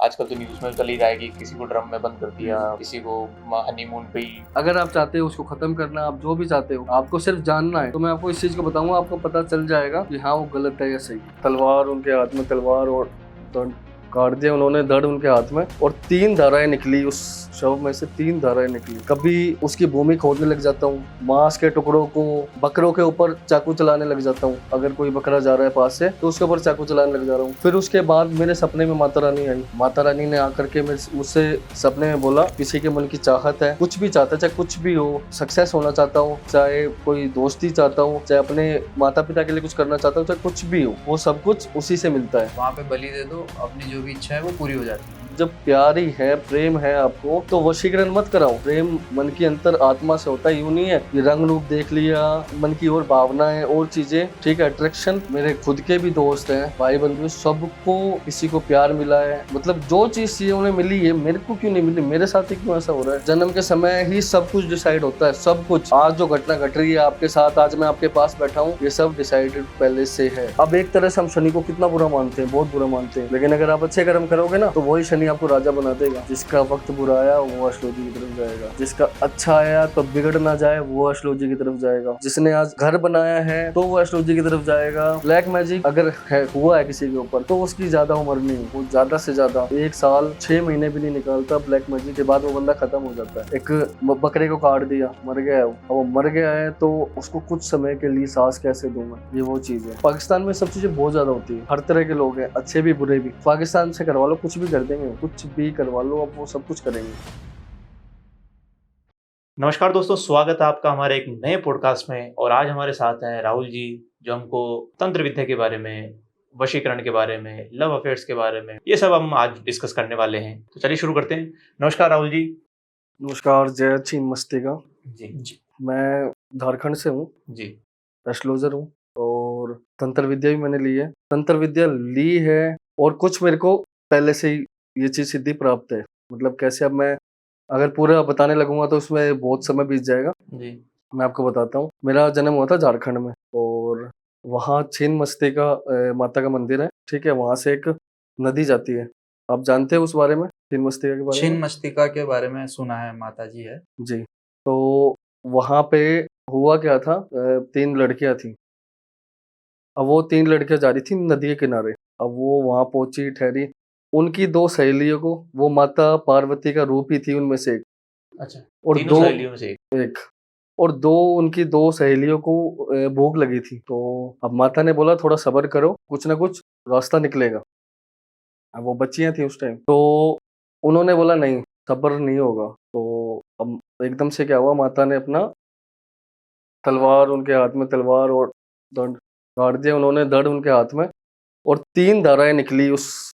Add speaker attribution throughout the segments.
Speaker 1: आजकल तो न्यूज़ में चल ही रहा है कि किसी को ड्रम में बंद कर दिया, किसी को हनीमून पे ही।
Speaker 2: अगर आप चाहते हो उसको खत्म करना, आप जो भी चाहते हो, आपको सिर्फ जानना है, तो मैं आपको इस चीज को बताऊंगा, आपको पता चल जाएगा कि हाँ वो गलत है या सही। तलवार उनके हाथ में, तलवार और दंड काट दिया उन्होंने, धड़ उनके हाथ में, और 3 धाराएं निकली उस शव में से, 3 धाराएं निकली। कभी उसकी भूमि खोदने लग जाता हूँ, मांस के टुकड़ों को, बकरों के ऊपर चाकू चलाने लग जाता हूँ। अगर कोई बकरा जा रहा है पास से तो उसके ऊपर चाकू चलाने लग जा रहा हूँ। फिर उसके बाद मेरे सपने में माता रानी आई। माता रानी ने आकर के मुझसे सपने में बोला, किसी के मन की चाहत है, कुछ भी चाहता है, चाहे कुछ भी हो, सक्सेस होना चाहता हूँ, चाहे कोई दोस्ती चाहता हूँ, चाहे अपने माता पिता के लिए कुछ करना चाहता हूँ, चाहे कुछ भी हो, वो सब कुछ उसी से मिलता है।
Speaker 3: वहाँ पे बलि दे दो, अपनी जो भी इच्छा है वो पूरी हो जाती है।
Speaker 2: जब प्यार ही है, प्रेम है आपको, तो वशीकरण मत कराओ। प्रेम मन की अंतर आत्मा से होता है, यूं नहीं है कि रंग रूप देख लिया, मन की और भावनाएं और चीजें, ठीक है। अट्रैक्शन, मेरे खुद के भी दोस्त हैं, भाई बंधु, सबको किसी को प्यार मिला है, मतलब जो चीज चाहिए उन्हें मिली है, मेरे को क्यों नहीं मिली, मेरे साथ ही क्यों ऐसा हो रहा है। जन्म के समय ही सब कुछ डिसाइड होता है, सब कुछ। आज जो घटना घट रही है आपके साथ, आज मैं आपके पास बैठा हूँ, ये सब डिसाइडेड पहले से है। अब एक तरह से हम शनि को कितना बुरा मानते हैं, बहुत बुरा मानते हैं, लेकिन अगर आप अच्छे कर्म करोगे ना, तो वही शनि आपको राजा बना देगा। जिसका वक्त बुरा आया वो अश्लोजी की तरफ जाएगा, जिसका अच्छा आया तो बिगड़ ना जाए वो अश्लोजी की तरफ जाएगा, जिसने आज घर बनाया है तो वो अश्लोजी की तरफ जाएगा। ब्लैक मैजिक अगर हुआ है किसी के ऊपर, तो उसकी ज्यादा उम्र नहीं, वो ज्यादा से ज्यादा 1 साल 6 महीने भी नहीं निकालता। ब्लैक मैजिक के बाद वो बंदा खत्म हो जाता है। एक बकरे को काट दिया, मर गया है वो मर गया है, तो उसको कुछ समय के लिए सांस कैसे दूंगा, ये वो चीज है। पाकिस्तान में सब चीजें बहुत ज्यादा होती है, हर तरह के लोग हैं, अच्छे भी बुरे भी। पाकिस्तान से करवा लो, कुछ भी कर देंगे, कुछ भी करवा लो, अब वो सब कुछ करेंगे।
Speaker 1: नमस्कार दोस्तों, स्वागत है आपका हमारे एक नए पॉडकास्ट में। और आज हमारे साथ हैं राहुल जी, जो हमको तंत्र विद्या के बारे में, वशीकरण के बारे में, लव अफेयर्स के बारे में, ये सब हम आज डिस्कस करने वाले हैं। तो चलिए शुरू करते हैं। नमस्कार राहुल जी।
Speaker 2: नमस्कार, जय छीन मस्तिका।
Speaker 1: जी
Speaker 2: मैं झारखंड से हूँ,
Speaker 1: जी
Speaker 2: एस्ट्रोलॉजर हूँ, और तंत्र विद्या भी मैंने ली है। तंत्र विद्या ली है और कुछ मेरे को पहले से ही ये चीज सिद्धि प्राप्त है। मतलब कैसे, अब मैं अगर पूरा बताने लगूंगा तो उसमें बहुत समय बीत जाएगा।
Speaker 1: जी
Speaker 2: मैं आपको बताता हूँ। मेरा जन्म हुआ था झारखंड में, और वहाँ छीन मस्तिका माता का मंदिर है, ठीक है। वहां से एक नदी जाती है, आप जानते हो उस बारे में, छीन मस्तिका के बारे में?
Speaker 3: छिन्न मस्तिका के बारे में सुना है, माता जी है।
Speaker 2: जी। तो वहां पे हुआ क्या था, 3 लड़कियां थी। अब वो 3 लड़कियां जा रही थी नदी के किनारे। अब वो वहां पहुंची, ठहरी। उनकी 2 सहेलियों को, वो माता पार्वती का रूप ही थी उनमें से एक,
Speaker 1: अच्छा,
Speaker 2: और
Speaker 1: तीनों
Speaker 2: 2
Speaker 1: सहेलियों में से
Speaker 2: एक, और 2 उनकी 2 सहेलियों को भूख लगी थी। तो अब माता ने बोला थोड़ा सब्र करो, कुछ ना कुछ रास्ता निकलेगा। अब वो बच्चियां थी उस टाइम, तो उन्होंने बोला नहीं, सब्र नहीं होगा। तो अब एकदम से क्या हुआ, माता ने अपना तलवार, उनके हाथ में तलवार और दंड काट दिया उन्होंने, धड़ उनके हाथ में, और 3 धाराएं निकली उस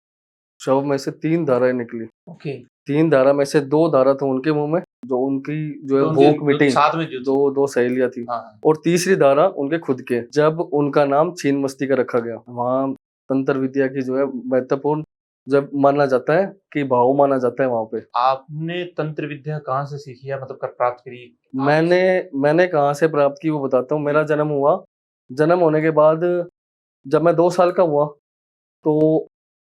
Speaker 2: शव में से, 3 धाराएं निकली।
Speaker 1: ओके।
Speaker 2: 3 धारा में से 2 धारा तो उनके मुंह में, जो उनकी जो है भूख मिटी,
Speaker 1: साथ में जो
Speaker 2: दो सहेलियां थी,
Speaker 1: हाँ
Speaker 2: और तीसरी धारा उनके खुद के। जब उनका नाम छीन मस्तिका रखा गया, वहाँ तंत्र विद्या की जो है महत्वपूर्ण, जब माना जाता है कि भाव माना जाता है वहां पे।
Speaker 1: आपने तंत्र विद्या कहाँ से सीखी या मतलब कर प्राप्त करी?
Speaker 2: मैंने कहाँ से प्राप्त की वो बताता हूँ। मेरा जन्म हुआ, जन्म होने के बाद जब मैं 2 साल का हुआ, तो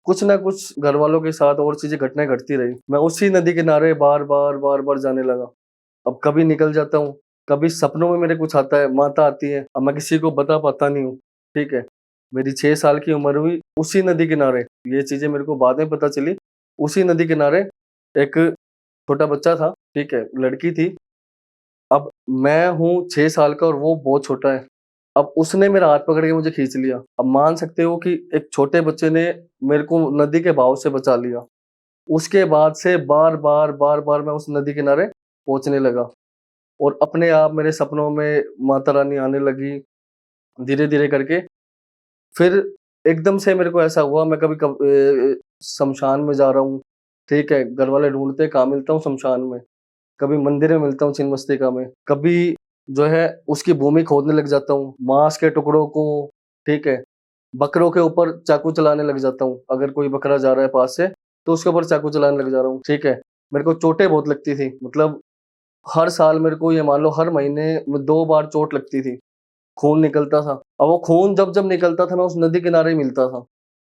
Speaker 2: कुछ ना कुछ घर वालों के साथ और चीजें, घटनाएं घटती रही। मैं उसी नदी किनारे बार बार जाने लगा। अब कभी निकल जाता हूँ, कभी सपनों में मेरे कुछ आता है, माता आती है, अब मैं किसी को बता पाता नहीं हूँ, ठीक है। मेरी 6 साल की उम्र हुई उसी नदी किनारे, ये चीजें मेरे को बाद में पता चली। उसी नदी किनारे एक छोटा बच्चा था, ठीक है, लड़की थी। अब मैं हूँ 6 साल का और वो बहुत छोटा है। अब उसने मेरा हाथ पकड़ के मुझे खींच लिया। अब मान सकते हो कि एक छोटे बच्चे ने मेरे को नदी के बहाव से बचा लिया। उसके बाद से बार बार मैं उस नदी किनारे पहुंचने लगा, और अपने आप मेरे सपनों में माता रानी आने लगी, धीरे धीरे करके। फिर एकदम से मेरे को ऐसा हुआ, मैं कभी शमशान में जा रहा हूँ, ठीक है, घर वाले ढूंढते कहाँ मिलता हूँ शमशान में, कभी मंदिर में मिलता हूँ छिन्नमस्तिका में, कभी जो है उसकी भूमि खोदने लग जाता हूँ, मांस के टुकड़ों को, ठीक है, बकरों के ऊपर चाकू चलाने लग जाता हूँ। अगर कोई बकरा जा रहा है पास से तो उसके ऊपर चाकू चलाने लग जा रहा हूँ, ठीक है। मेरे को चोटें बहुत लगती थी, मतलब हर साल मेरे को, ये मान लो हर महीने में 2 बार चोट लगती थी, खून निकलता था। अब वो खून जब जब निकलता था मैं उस नदी किनारे ही मिलता था।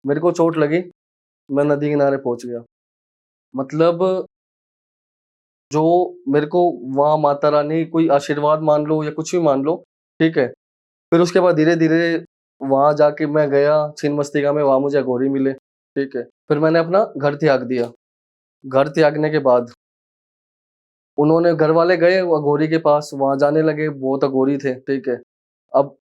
Speaker 2: मेरे को चोट लगी, मैं नदी किनारे पहुंच गया। मतलब जो मेरे को वहाँ माता रानी कोई आशीर्वाद मान लो या कुछ भी मान लो, ठीक है। फिर उसके बाद धीरे-धीरे वहाँ जाके मैं गया छिन्नमस्तिका में, वहाँ मुझे अघोरी मिले, ठीक है। फिर मैंने अपना घर त्याग दिया। घर त्यागने के बाद उन्होंने घरवाले गए वो अघोरी के पास, वहाँ जाने लगे, बहुत अघोरी थे, ठीक है। अब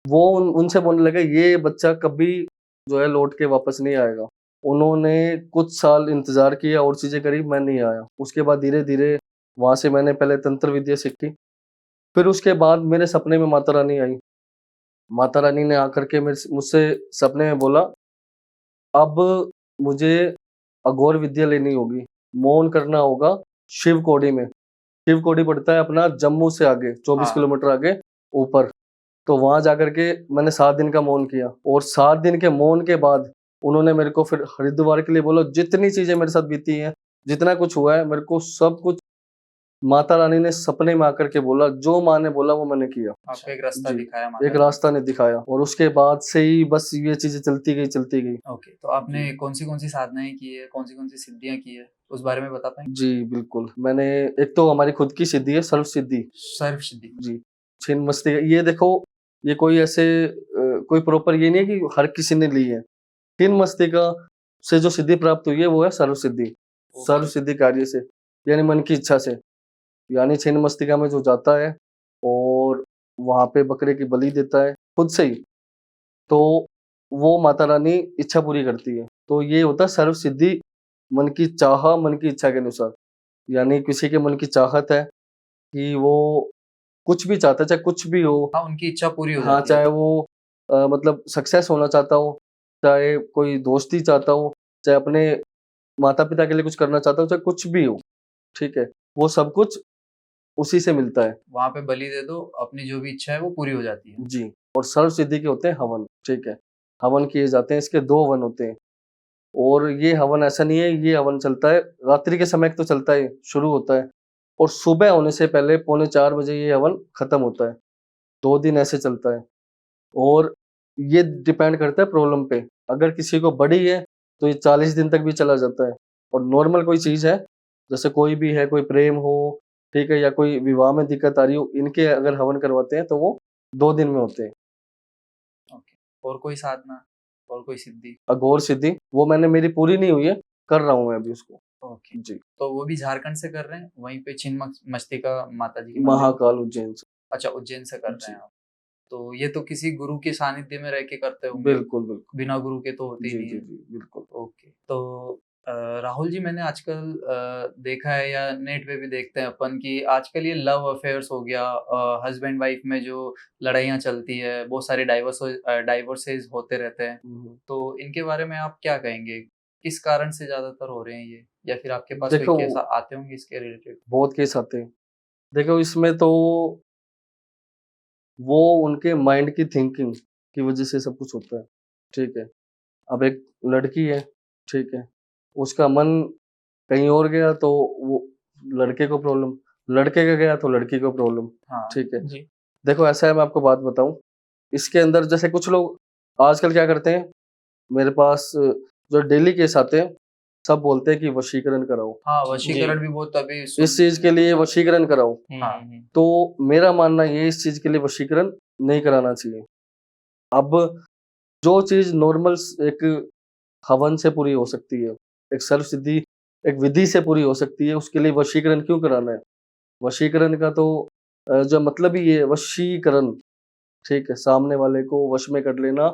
Speaker 2: वो उनसे बोलने लगे ये बच्चा कभी जो है लौट के वापस नहीं आएगा। उन्होंने कुछ साल इंतज़ार किया और चीज़ें करी, मैं नहीं आया। उसके बाद धीरे-धीरे वहाँ से मैंने पहले तंत्र विद्या सीखी, फिर उसके बाद मेरे सपने में माता रानी आई। माता रानी ने आकर के मुझसे सपने में बोला, अब मुझे अघोर विद्या लेनी होगी, मौन करना होगा शिवकोड़ी में। शिवकोड़ी पड़ता है अपना जम्मू से आगे 24
Speaker 3: हाँ।
Speaker 2: किलोमीटर आगे ऊपर। तो वहाँ जाकर के मैंने 7 दिन का मौन किया और 7 दिन के मौन के बाद उन्होंने मेरे को फिर हरिद्वार के लिए बोला, जितनी चीज़ें मेरे साथ बीती हैं, जितना कुछ हुआ है, मेरे को सब कुछ माता रानी ने सपने में आकर के बोला, जो माँ ने बोला वो मैंने किया।
Speaker 3: आपको एक रास्ता
Speaker 2: जी,
Speaker 3: दिखाया
Speaker 2: एक
Speaker 3: माता ने।
Speaker 2: रास्ता ने दिखाया और उसके बाद से ही बस ये चीज़ें चलती गई।
Speaker 3: ओके, तो आपने कौन सी साधनाएं की है, कौन सी सिद्धियां की है, उस बारे में बता पाएंगे?
Speaker 2: जी, बिल्कुल। मैंने एक तो हमारी खुद की सिद्धि है, सर्व सिद्धि।
Speaker 3: सर्व सिद्धि।
Speaker 2: जी, छिन्नमस्तिका ये देखो, ये कोई ऐसे कोई प्रॉपर ये नहीं है कि हर किसी ने ली है। छिन्नमस्तिका से जो सिद्धि प्राप्त हुई है वो है सर्व सिद्धि। सर्व सिद्धि कार्य से, यानी मन की इच्छा से। यानी छिन्नमस्तिका में जो जाता है और वहाँ पे बकरे की बलि देता है खुद से ही, तो वो माता रानी इच्छा पूरी करती है। तो ये होता है सर्व सिद्धि, मन की चाह, मन की इच्छा के अनुसार। यानी किसी के मन की चाहत है कि वो कुछ भी चाहता है, चाहे कुछ भी हो।
Speaker 3: हाँ, उनकी इच्छा पूरी हो
Speaker 2: हाँ,
Speaker 3: जाती है।
Speaker 2: चाहे वो मतलब सक्सेस होना चाहता हो, चाहे कोई दोस्ती चाहता हो, चाहे अपने माता-पिता के लिए कुछ करना चाहता हो, चाहे कुछ भी हो, ठीक है? वो सब कुछ उसी से मिलता है।
Speaker 3: वहां पे बलि दे दो, अपनी जो भी इच्छा है वो पूरी हो जाती है।
Speaker 2: जी, और सर्व सिद्धि के होते हैं हवन, ठीक है? हवन किए जाते हैं, इसके 2 हवन होते हैं और ये हवन ऐसा नहीं है, ये हवन चलता है रात्रि के समय तो चलता है, शुरू होता है और सुबह होने से पहले पौने 4 बजे ये हवन खत्म होता है। 2 दिन ऐसे चलता है और ये डिपेंड करता है प्रॉब्लम पे। अगर किसी को बड़ी है, तो ये 40 दिन तक भी चला जाता है और नॉर्मल कोई चीज़ है, जैसे कोई भी है, कोई प्रेम हो, ठीक है? या कोई विवाह में दिक्कत आ रही हो, इनके अगर हवन करवाते हैं, तो वो 2 दिन में होते हैं।
Speaker 3: ओके, और कोई साधना और कोई सिद्धि?
Speaker 2: अघोर सिद्धि, वो मेरी पूरी नहीं हुई है, कर रहा हूँ मैं अभी उसको।
Speaker 3: ओके,
Speaker 2: जी,
Speaker 3: तो वो भी झारखंड से कर रहे हैं, वहीं पे छिन्नमस्तिका माता जी के मंदिर?
Speaker 2: महाकाल उज्जैन से।
Speaker 3: अच्छा, उज्जैन से कर रहे
Speaker 2: जी,
Speaker 3: हैं आप। तो ये तो किसी गुरु के सानिध्य में रह के करते होंगे,
Speaker 2: बिल्कुल, बिल्कुल।
Speaker 3: बिना गुरु के तो होते ही
Speaker 2: जी,
Speaker 3: नहीं
Speaker 2: जी,
Speaker 3: है।
Speaker 2: जी, बिल्कुल।
Speaker 3: ओके, तो राहुल जी, मैंने आजकल देखा है या नेट पे भी देखते हैं अपन कि आजकल ये लव अफेयर्स हो गया, हस्बैंड वाइफ में जो लड़ाइयाँ चलती है, बहुत सारे डाइवोर्सेस होते रहते हैं।
Speaker 2: हुँ,
Speaker 3: तो इनके बारे में आप क्या कहेंगे? किस कारण से ज़्यादातर हो रहे हैं ये? या फिर आपके पास कोई
Speaker 2: देखो
Speaker 3: केस आते होंगे इसके रिलेटेड?
Speaker 2: बहुत केस आते हैं। देखो इसमें तो वो उनके माइंड की थिंकिंग की वज़ह से सब कुछ होता है, ठीक है? अब एक लड़की है, ठीक है? उसका मन कहीं और गया तो वो लड़के को प्रॉब्लम, लड़के का गया तो लड़की को प्रॉब्लम,
Speaker 3: हाँ,
Speaker 2: ठीक है?
Speaker 1: जी।
Speaker 2: देखो ऐसा है मैं आपको बात बताऊँ, इसके अंदर जैसे कुछ लोग आजकल क्या करते हैं, मेरे पास जो डेली केस आते हैं, सब बोलते हैं कि वशीकरण कराओ।
Speaker 3: हाँ,
Speaker 1: जी।
Speaker 3: वशीकरण भी बहुत अभी
Speaker 2: इस चीज़ के लिए वशीकरण कराओ।
Speaker 3: हाँ।
Speaker 2: तो मेरा मानना ये है इस चीज़ के लिए वशीकरण नहीं कराना चाहिए। अब जो चीज़ नॉर्मल एक हवन से पूरी हो सकती है, एक सर्व सिद्धि, एक विधि से पूरी हो सकती है, उसके लिए वशीकरण क्यों कराना है? वशीकरण का तो जो मतलब ही ये है वशीकरण, ठीक है? सामने वाले को वश में कर लेना,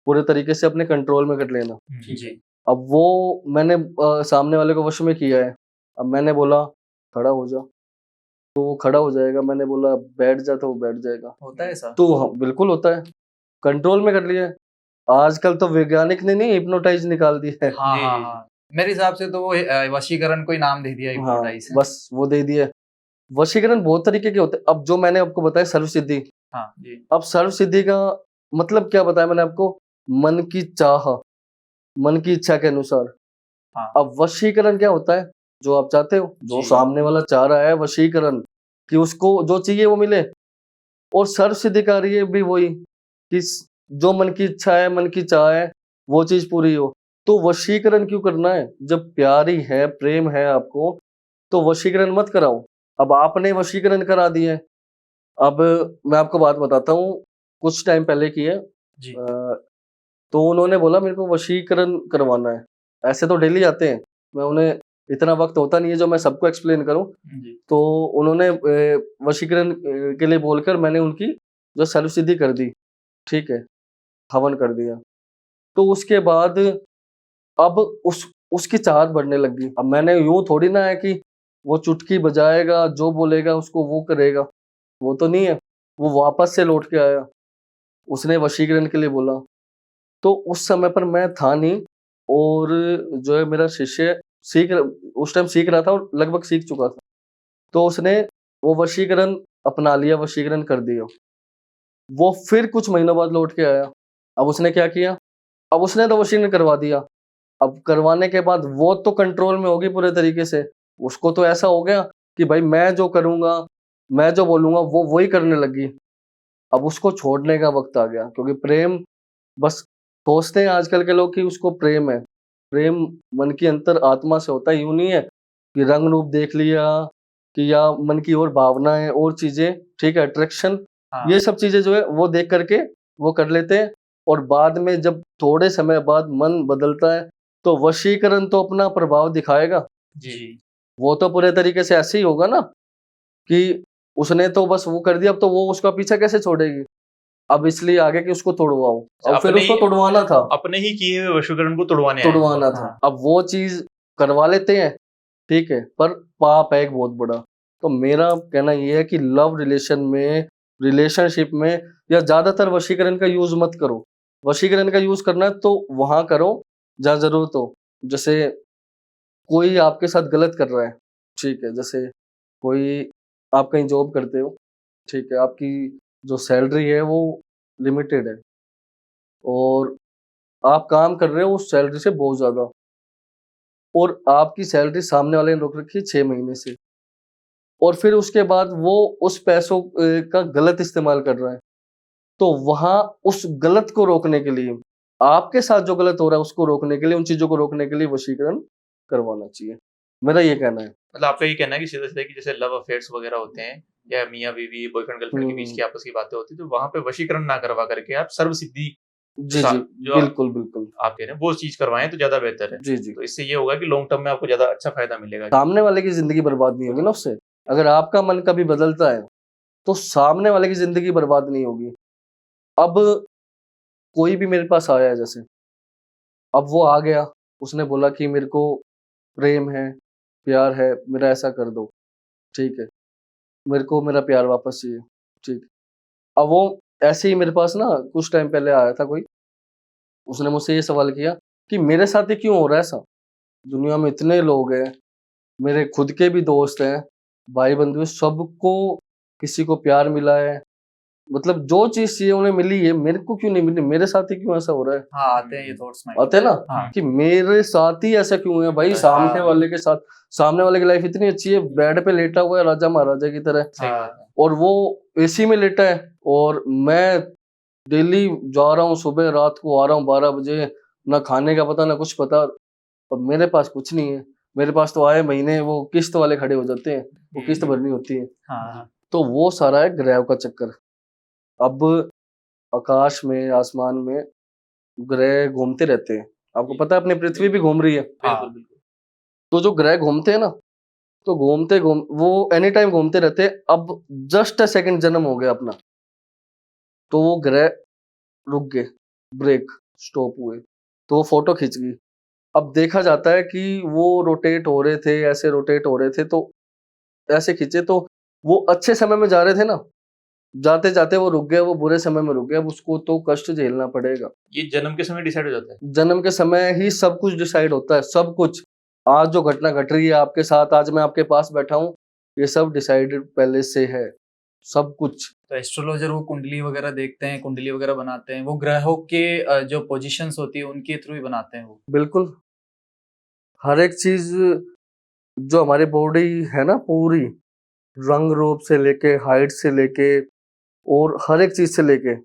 Speaker 2: पूरे तरीके से अपने कंट्रोल में कर लेना।
Speaker 3: जी।
Speaker 2: अब वो मैंने सामने वाले को वश में किया है, अब मैंने बोला खड़ा हो जा, तो वो खड़ा हो जाएगा, मैंने बोला बैठ जा तो वो बैठ जाएगा।
Speaker 3: होता है ऐसा?
Speaker 2: तो हाँ, बिल्कुल होता है, कंट्रोल में कर लिया है। आजकल तो वैज्ञानिक ने नहीं हिप्नोटाइज़ निकाल दिया है।
Speaker 3: हाँ,
Speaker 1: जी,
Speaker 3: हाँ,
Speaker 1: जी,
Speaker 3: हाँ। मेरे हिसाब से तो वो वशीकरण को ही नाम दे दिया
Speaker 2: हाँ,
Speaker 3: हिप्नोटाइज़ है।
Speaker 2: बस वो दे दिया है। वशीकरण बहुत तरीके के होते हैं। अब जो मैंने आपको बताया सर्व सिद्धि,
Speaker 3: हाँ, जी।
Speaker 2: अब सर्व सिद्धि का मतलब क्या बताया मैंने आपको? मन की चाह, मन की इच्छा के अनुसार।
Speaker 3: हाँ,
Speaker 2: अब वशीकरण क्या होता है? जो आप चाहते हो, जो
Speaker 3: जी।
Speaker 2: सामने वाला चाह रहा है वशीकरण, कि उसको जो चाहिए वो मिले और सर्व सिद्धि कार्य भी वही कि जो मन की इच्छा है, मन की चाह है, वो चीज़ पूरी हो। तो वशीकरण क्यों करना है? जब प्यार ही है, प्रेम है आपको, तो वशीकरण मत कराओ। अब आपने वशीकरण करा दिया है। अब मैं आपको बात बताता हूँ, कुछ टाइम पहले की है।
Speaker 3: जी।
Speaker 2: तो उन्होंने बोला मेरे को वशीकरण करवाना है। ऐसे तो डेली आते हैं, मैं उन्हें इतना वक़्त होता नहीं है जो मैं सबको एक्सप्लेन करूँ।
Speaker 3: जी।
Speaker 2: तो उन्होंने वशीकरण के लिए बोलकर मैंने उनकी जो सर्वसिद्धि कर दी, ठीक है? हवन कर दिया। तो उसके बाद अब उसकी चाहत बढ़ने लगी। अब मैंने यूँ थोड़ी ना है कि वो चुटकी बजाएगा, जो बोलेगा उसको वो करेगा, वो तो नहीं है। वो वापस से लौट के आया, उसने वशीकरण के लिए बोला। तो उस समय पर मैं था नहीं और जो है मेरा शिष्य उस टाइम सीख रहा था और लगभग सीख चुका था। तो उसने वो वशीकरण अपना लिया, वशीकरण कर दिया। वो फिर कुछ महीनों बाद लौट के आया। अब उसने क्या किया? अब उसने तो वशीकरण करवा दिया। अब करवाने के बाद वो तो कंट्रोल में होगी पूरे तरीके से। उसको तो ऐसा हो गया कि भाई मैं जो करूँगा, मैं जो बोलूँगा वो वही करने लगी। अब उसको छोड़ने का वक़्त आ गया क्योंकि प्रेम बस सोचते हैं आजकल के लोग कि उसको प्रेम है। प्रेम मन की अंतर आत्मा से होता है, यूँ नहीं है कि रंग रूप देख लिया कि या मन की और भावनाएँ और चीज़ें, ठीक है, अट्रैक्शन,
Speaker 3: हाँ।
Speaker 2: ये सब चीज़ें जो है वो देख कर के वो कर लेते हैं और बाद में जब थोड़े समय बाद मन बदलता है, तो वशीकरण तो अपना प्रभाव दिखाएगा।
Speaker 3: जी।
Speaker 2: वो तो पूरे तरीके से ऐसे ही होगा ना कि उसने तो बस वो कर दिया, अब तो वो उसका पीछा कैसे छोड़ेगी? अब इसलिए आगे कि उसको तुड़वाओ। अब फिर
Speaker 1: अपने
Speaker 2: उसको
Speaker 1: ही
Speaker 2: तुड़वाना था,
Speaker 1: अपने ही किए हुए वशीकरण को तुड़वाने आए हैं।
Speaker 2: तुड़वाना था।
Speaker 3: हाँ।
Speaker 2: अब वो चीज़ करवा लेते हैं, ठीक है, पर पाप है एक बहुत बड़ा। तो मेरा कहना ये है कि लव रिलेशनशिप में या ज़्यादातर वशीकरण का यूज़ मत करो। वशीकरण का यूज़ करना है तो वहाँ करो जहाँ ज़रूरत हो। जैसे कोई आपके साथ गलत कर रहा है, ठीक है, जैसे कोई आप कहीं जॉब करते हो, ठीक है, आपकी जो सैलरी है वो लिमिटेड है और आप काम कर रहे हो उस सैलरी से बहुत ज़्यादा और आपकी सैलरी सामने वाले ने रोक रखी है 6 महीने से और फिर उसके बाद वो उस पैसों का गलत इस्तेमाल कर रहा है। तो वहाँ उस गलत को रोकने के लिए, आपके साथ जो गलत हो रहा है उसको रोकने के लिए, उन चीज़ों को रोकने के लिए वशीकरण करवाना चाहिए। मेरा ये कहना है।
Speaker 1: मतलब आपका ये कहना है कि सीधा-सीधा कि जैसे लव अफेयर्स वगैरह होते हैं या मियाँ-बीवी, बॉयफ्रेंड गर्लफ्रेंड के बीच
Speaker 2: हुँ।
Speaker 1: की आपस की बातें होती हैं, तो वहाँ पे वशीकरण ना करवा करके आप सर्वसिद्धि जो
Speaker 2: जी,
Speaker 1: सा
Speaker 2: जी।
Speaker 1: जो
Speaker 2: बिल्कुल, बिल्कुल।
Speaker 1: आप कह रहे हैं वो चीज़ करवाएँ तो ज़्यादा बेहतर है।
Speaker 2: जी, जी।
Speaker 1: तो इससे ये होगा कि लॉन्ग टर्म में आपको ज़्यादा अच्छा फ़ायदा मिलेगा।
Speaker 2: सामने वाले की ज़िंदगी बर्बाद नहीं होगी ना उससे। अगर आपका मन कभी बदलता है, तो सामने वाले की ज़िंदगी बर्बाद नहीं होगी। अब कोई भी मेरे पास आया है जैसे, अब वो आ गया, उसने बोला कि मेरे को प्रेम है, प्यार है, मेरा ऐसा कर दो, ठीक है। मेरे को मेरा प्यार वापस चाहिए, ठीक। अब वो ऐसे ही मेरे पास ना कुछ टाइम पहले आया था कोई, उसने मुझसे ये सवाल किया कि मेरे साथ ही क्यों हो रहा है ऐसा? दुनिया में इतने लोग हैं, मेरे खुद के भी दोस्त हैं, भाई-बंधु हैं, सबको किसी को प्यार मिला है, मतलब जो चीज़ चाहिए उन्हें मिली है, मेरे को क्यों नहीं मिली? मेरे साथ ही क्यों ऐसा हो रहा है?
Speaker 3: हाँ, आते हैं ये थॉट्स माइंड
Speaker 2: आते हैं
Speaker 3: में।
Speaker 2: ना
Speaker 3: हाँ।
Speaker 2: कि मेरे साथ ही ऐसा क्यों है भाई?
Speaker 3: हाँ।
Speaker 2: सामने वाले की लाइफ इतनी अच्छी है, बेड पे लेटा हुआ है राजा महाराजा की तरह
Speaker 1: सही
Speaker 3: हाँ।
Speaker 1: बात है।
Speaker 2: और वो एसी में लेटा है और मैं डेली जा रहा हूँ, सुबह रात को आ रहा हूँ 12 बजे, ना खाने का पता, ना कुछ पता और मेरे पास कुछ नहीं है। मेरे पास तो आए महीने वो किस्त वाले खड़े हो जाते हैं, वो किस्त
Speaker 1: हुँ।
Speaker 2: भरनी होती है।
Speaker 3: हाँ, हाँ।
Speaker 2: तो वो सारा है ग्रह का चक्कर। अब आकाश में, आसमान में ग्रह घूमते रहते हैं। आपको
Speaker 1: जी।
Speaker 2: पता है अपनी पृथ्वी भी घूम रही है।
Speaker 1: बिल्कुल,
Speaker 3: हाँ।
Speaker 1: बिल्कुल।
Speaker 2: तो जो ग्रह घूमते हैं ना, तो वो एनी टाइम घूमते रहते हैं। अब जस्ट अ सेकंड जन्म हो गया अपना, तो वो ग्रह रुक गए, ब्रेक, स्टॉप हुए, तो वो फ़ोटो खिंच गई। अब देखा जाता है कि वो रोटेट हो रहे थे, ऐसे रोटेट हो रहे थे, तो ऐसे खींचे तो वो अच्छे समय में जा रहे थे ना, जाते-जाते वो रुक गए, वो बुरे समय में रुक गए, अब उसको तो कष्ट झेलना पड़ेगा।
Speaker 1: ये जन्म के समय डिसाइड हो जाता है।
Speaker 2: जन्म के समय ही सब कुछ डिसाइड होता है, सब कुछ। आज जो घटना घट रही है आपके साथ, आज मैं आपके पास बैठा हूँ, ये सब डिसाइडेड पहले से है, सब कुछ।
Speaker 3: तो एस्ट्रोलॉजर वो कुंडली वगैरह देखते हैं, कुंडली वगैरह बनाते हैं, वो ग्रहों के जो पोजीशंस होती है उनके थ्रू ही बनाते हैं वो।
Speaker 2: बिल्कुल, हर एक चीज़ जो हमारी बॉडी है ना पूरी, रंग रूप से लेके, हाइट से लेके और हर एक चीज़ से लेके,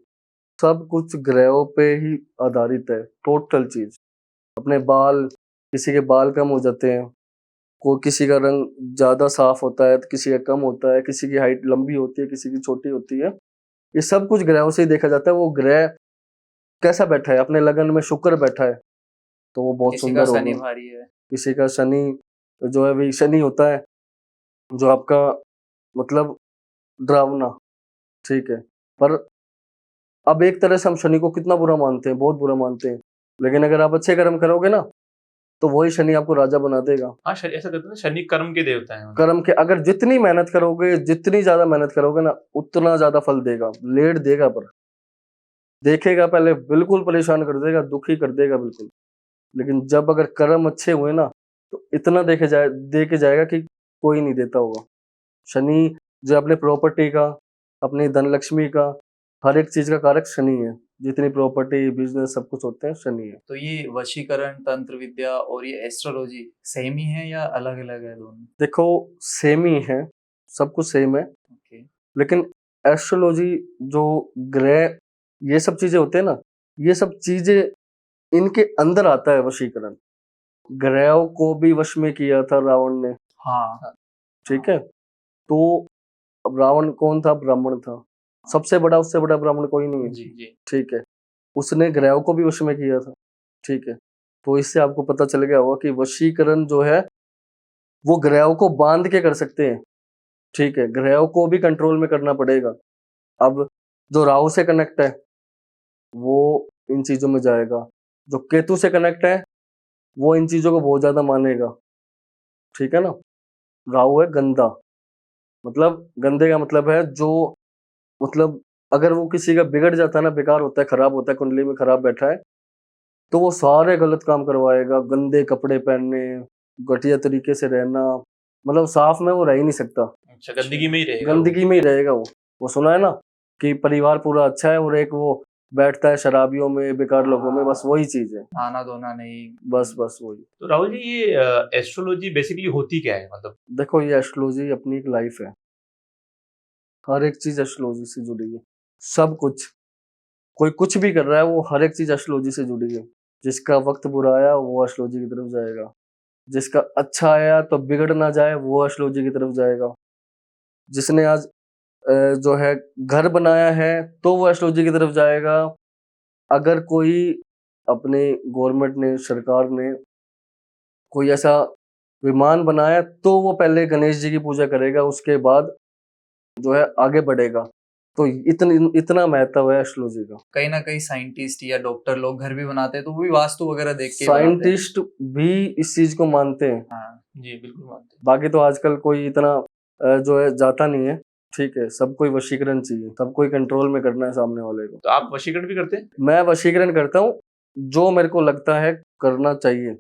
Speaker 2: सब कुछ ग्रहों पे ही आधारित है, टोटल चीज़। अपने बाल, किसी के बाल कम हो जाते हैं, कोई किसी का रंग ज्यादा साफ होता है तो किसी का कम होता है, किसी की हाइट लंबी होती है, किसी की छोटी होती है। ये सब कुछ ग्रहों से ही देखा जाता है। वो ग्रह कैसा बैठा है, अपने लगन में शुक्र बैठा है तो वो बहुत
Speaker 3: किसी का
Speaker 2: सुंदर
Speaker 3: शनि
Speaker 2: होगा।
Speaker 3: भारी है।
Speaker 2: किसी का शनि जो है, वही शनि होता है जो आपका मतलब डरावना, ठीक है। पर अब एक तरह से हम शनि को कितना बुरा मानते हैं, बहुत बुरा मानते हैं, लेकिन अगर आप अच्छे कर्म करोगे ना तो वही शनि आपको राजा बना देगा।
Speaker 1: हाँ, ऐसा कहते हैं ना, शनि कर्म के देवता है।
Speaker 2: कर्म के अगर जितनी मेहनत करोगे, जितनी ज्यादा मेहनत करोगे ना, उतना ज्यादा फल देगा, लेट देगा, पर देखेगा पहले बिल्कुल परेशान कर देगा, दुखी कर देगा बिल्कुल। लेकिन जब अगर कर्म अच्छे हुए ना तो इतना दे के जाएगा कि कोई नहीं देता होगा। शनि जो अपने प्रॉपर्टी का, अपनी धन लक्ष्मी का, हर एक चीज का कारक शनि है। जितनी प्रॉपर्टी, बिजनेस सब कुछ होते हैं, शनि है।
Speaker 3: तो ये वशीकरण, तंत्र विद्या और ये एस्ट्रोलॉजी सेम ही है या अलग अलग है दोनों?
Speaker 2: देखो, सेम ही है, सब कुछ सेम है,
Speaker 3: ओके।
Speaker 2: लेकिन एस्ट्रोलॉजी जो ग्रह ये सब चीजें होते हैं ना, ये सब चीजें इनके अंदर आता है वशीकरण। ग्रहों को भी वश में किया था रावण ने,
Speaker 3: हाँ।
Speaker 2: ठीक है। तो अब रावण कौन था? ब्राह्मण था, सबसे बड़ा, उससे बड़ा ब्राह्मण कोई नहीं है,
Speaker 1: जी जी।
Speaker 2: ठीक है। उसने ग्रहों को भी वश में किया था, ठीक है। तो इससे आपको पता चल गया होगा कि वशीकरण जो है वो ग्रहों को बांध के कर सकते हैं, ठीक है। ग्रहों को भी कंट्रोल में करना पड़ेगा। अब जो राहु से कनेक्ट है वो इन चीजों में जाएगा, जो केतु से कनेक्ट है वो इन चीजों को बहुत ज्यादा मानेगा, ठीक है ना। राहु है गंदा, मतलब गंदे का मतलब है जो, मतलब अगर वो किसी का बिगड़ जाता है ना, बेकार होता है, खराब होता है, कुंडली में खराब बैठा है, तो वो सारे गलत काम करवाएगा। गंदे कपड़े पहनने, घटिया तरीके से रहना, मतलब साफ में वो रह ही नहीं सकता,
Speaker 1: अच्छा, गंदगी में ही रहेगा वो।
Speaker 2: गंदगी में ही रहेगा वो सुना है ना कि परिवार पूरा अच्छा है और एक वो बैठता है शराबियों में, बेकार लोगों में, बस वही चीज है,
Speaker 3: आना धोना नहीं।
Speaker 2: बस बस वही।
Speaker 1: तो राहुल जी, ये एस्ट्रोलॉजी बेसिकली होती क्या है, मतलब?
Speaker 2: देखो, ये एस्ट्रोलॉजी अपनी एक लाइफ है, हर एक चीज एस्ट्रोलॉजी से जुड़ी है, सब कुछ। कोई कुछ भी कर रहा है वो हर एक चीज एस्ट्रोलॉजी से जुड़ी है। जिसका वक्त बुरा आया वो एस्ट्रोलॉजी की तरफ जाएगा, जिसका अच्छा आया तो बिगड़ ना जाए वो एस्ट्रोलॉजी की तरफ जाएगा। जिसने आज जो है घर बनाया है तो वो एस्ट्रोलॉजी की तरफ जाएगा। अगर कोई अपने गवर्नमेंट ने, सरकार ने कोई ऐसा विमान बनाया तो वो पहले गणेश जी की पूजा करेगा, उसके बाद जो है आगे बढ़ेगा। तो इतना महत्व है एस्ट्रोलॉजी का।
Speaker 3: कहीं ना कहीं साइंटिस्ट या डॉक्टर लोग घर भी बनाते हैं तो वो भी वास्तु वगैरह देख के बनाते हैं।
Speaker 2: साइंटिस्ट भी इस चीज को मानते हैं,
Speaker 3: हाँ।
Speaker 1: जी बिल्कुल मानते हैं।
Speaker 2: बाकी तो आजकल कोई इतना जो है जाता नहीं है, ठीक है। सब कोई वशीकरण चाहिए, सब कोई कंट्रोल में करना है सामने वाले को।
Speaker 1: तो आप वशीकरण भी करते हैं?
Speaker 2: मैं वशीकरण करता हूँ जो मेरे को लगता है करना चाहिए।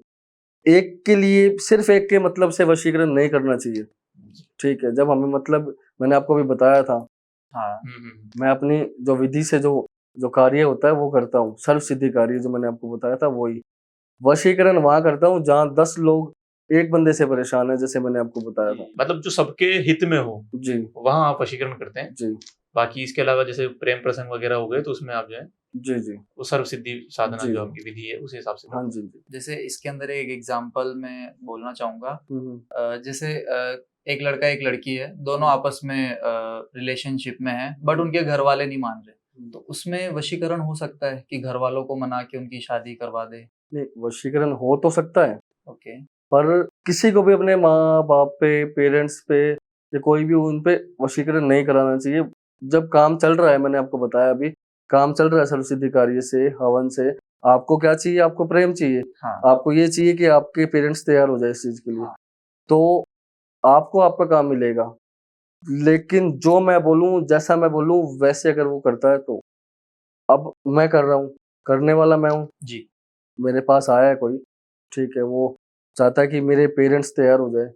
Speaker 2: एक के लिए, सिर्फ एक के मतलब से वशीकरण नहीं करना चाहिए, ठीक है। जब हमें मतलब, मैंने आपको भी बताया था,
Speaker 3: हाँ।
Speaker 2: मैं अपनी जो विधि से जो जो कार्य होता है वो करता हूँ। सर्व सिद्धि कार्य जो मैंने आपको बताया था वही। वशीकरण वहां करता हूँ जहाँ 10 लोग एक बंदे से परेशान है, जैसे मैंने आपको बताया था।
Speaker 1: मतलब जो सबके हित में हो,
Speaker 2: जी
Speaker 1: वहाँ आप वशीकरण करते हैं।
Speaker 2: जी
Speaker 1: बाकी इसके अलावा जैसे प्रेम प्रसंग वगैरह हो गए तो उसमें आप जो है
Speaker 2: जी जी
Speaker 1: वो सर्व सिद्धि साधना
Speaker 2: जी
Speaker 1: जो
Speaker 2: जी।
Speaker 1: आपकी विधि है उस हिसाब से
Speaker 2: हाँ
Speaker 1: करते
Speaker 2: जी जी।
Speaker 3: जैसे इसके अंदर एक एग्जांपल मैं बोलना चाहूंगा।
Speaker 2: हम्म,
Speaker 3: जैसे एक लड़का एक लड़की है, दोनों आपस में रिलेशनशिप में है, बट उनके घर वाले नहीं मान रहे, तो उसमें वशीकरण हो सकता है कि घर वालों को मना के उनकी शादी करवा दे।
Speaker 2: नहीं, वशीकरण हो तो सकता है,
Speaker 3: ओके।
Speaker 2: पर किसी को भी अपने माँ बाप पे, पेरेंट्स पे, या कोई भी उन पे वशीकरण नहीं कराना चाहिए। जब काम चल रहा है, मैंने आपको बताया अभी, काम चल रहा है सर्व सिद्धि कार्य से, हवन से, आपको क्या चाहिए? आपको प्रेम चाहिए।
Speaker 3: हाँ।
Speaker 2: आपको ये चाहिए कि आपके पेरेंट्स तैयार हो जाए इस चीज के लिए,
Speaker 3: हाँ।
Speaker 2: तो आपको आपका काम मिलेगा। लेकिन जो मैं बोलूं, जैसा मैं बोलूं वैसे अगर वो करता है तो, अब मैं कर रहा हूँ, करने वाला मैं हूँ,
Speaker 3: जी।
Speaker 2: मेरे पास आया है कोई, ठीक है, वो चाहता है कि मेरे पेरेंट्स तैयार हो जाए,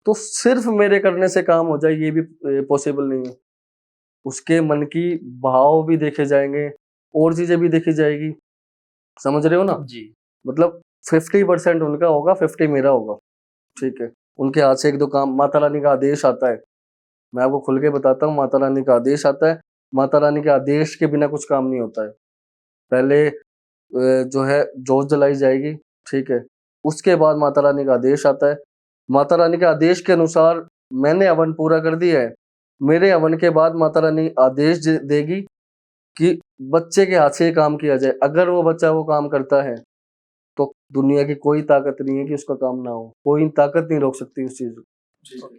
Speaker 2: तो सिर्फ मेरे करने से काम हो जाए ये भी पॉसिबल नहीं है। उसके मन की भाव भी देखे जाएंगे, और चीजें भी देखी जाएगी, समझ रहे हो ना।
Speaker 3: जी।
Speaker 2: मतलब 50% उनका होगा, 50 मेरा होगा, ठीक है। उनके हाथ से एक दो काम, माता रानी का आदेश आता है, मैं आपको खुल के बताता हूँ, माता रानी का आदेश आता है। माता रानी के आदेश के बिना कुछ काम नहीं होता है। पहले जो है जोत जलाई जाएगी, ठीक है। उसके बाद माता रानी का आदेश आता है। माता रानी के आदेश के अनुसार मैंने हवन पूरा कर दिया है। मेरे हवन के बाद माता रानी आदेश देगी कि बच्चे के हाथ से ये काम किया जाए। अगर वो बच्चा वो काम करता है तो दुनिया की कोई ताकत नहीं है कि उसका काम ना हो। कोई ताकत नहीं रोक सकती उस चीज को।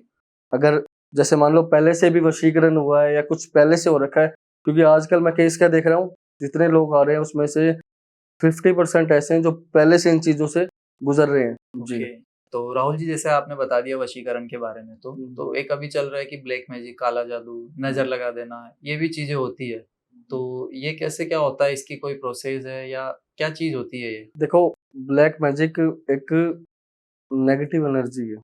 Speaker 2: अगर जैसे मान लो पहले से भी वशीकरण हुआ है या कुछ पहले से हो रखा है, क्योंकि आजकल मैं केस क्या देख रहा हूँ, जितने लोग आ रहे हैं उसमें से 50% ऐसे हैं जो पहले से इन चीजों से गुजर रहे हैं। जी।
Speaker 3: ओके। तो राहुल जी, जैसे आपने बता दिया वशीकरण के बारे में, तो एक अभी चल रहा है कि ब्लैक मैजिक, काला जादू, नजर लगा देना, ये भी चीजें होती है। तो ये कैसे क्या होता है, इसकी कोई प्रोसेस है या क्या चीज होती है ये?
Speaker 2: देखो, ब्लैक मैजिक एक नेगेटिव एनर्जी है,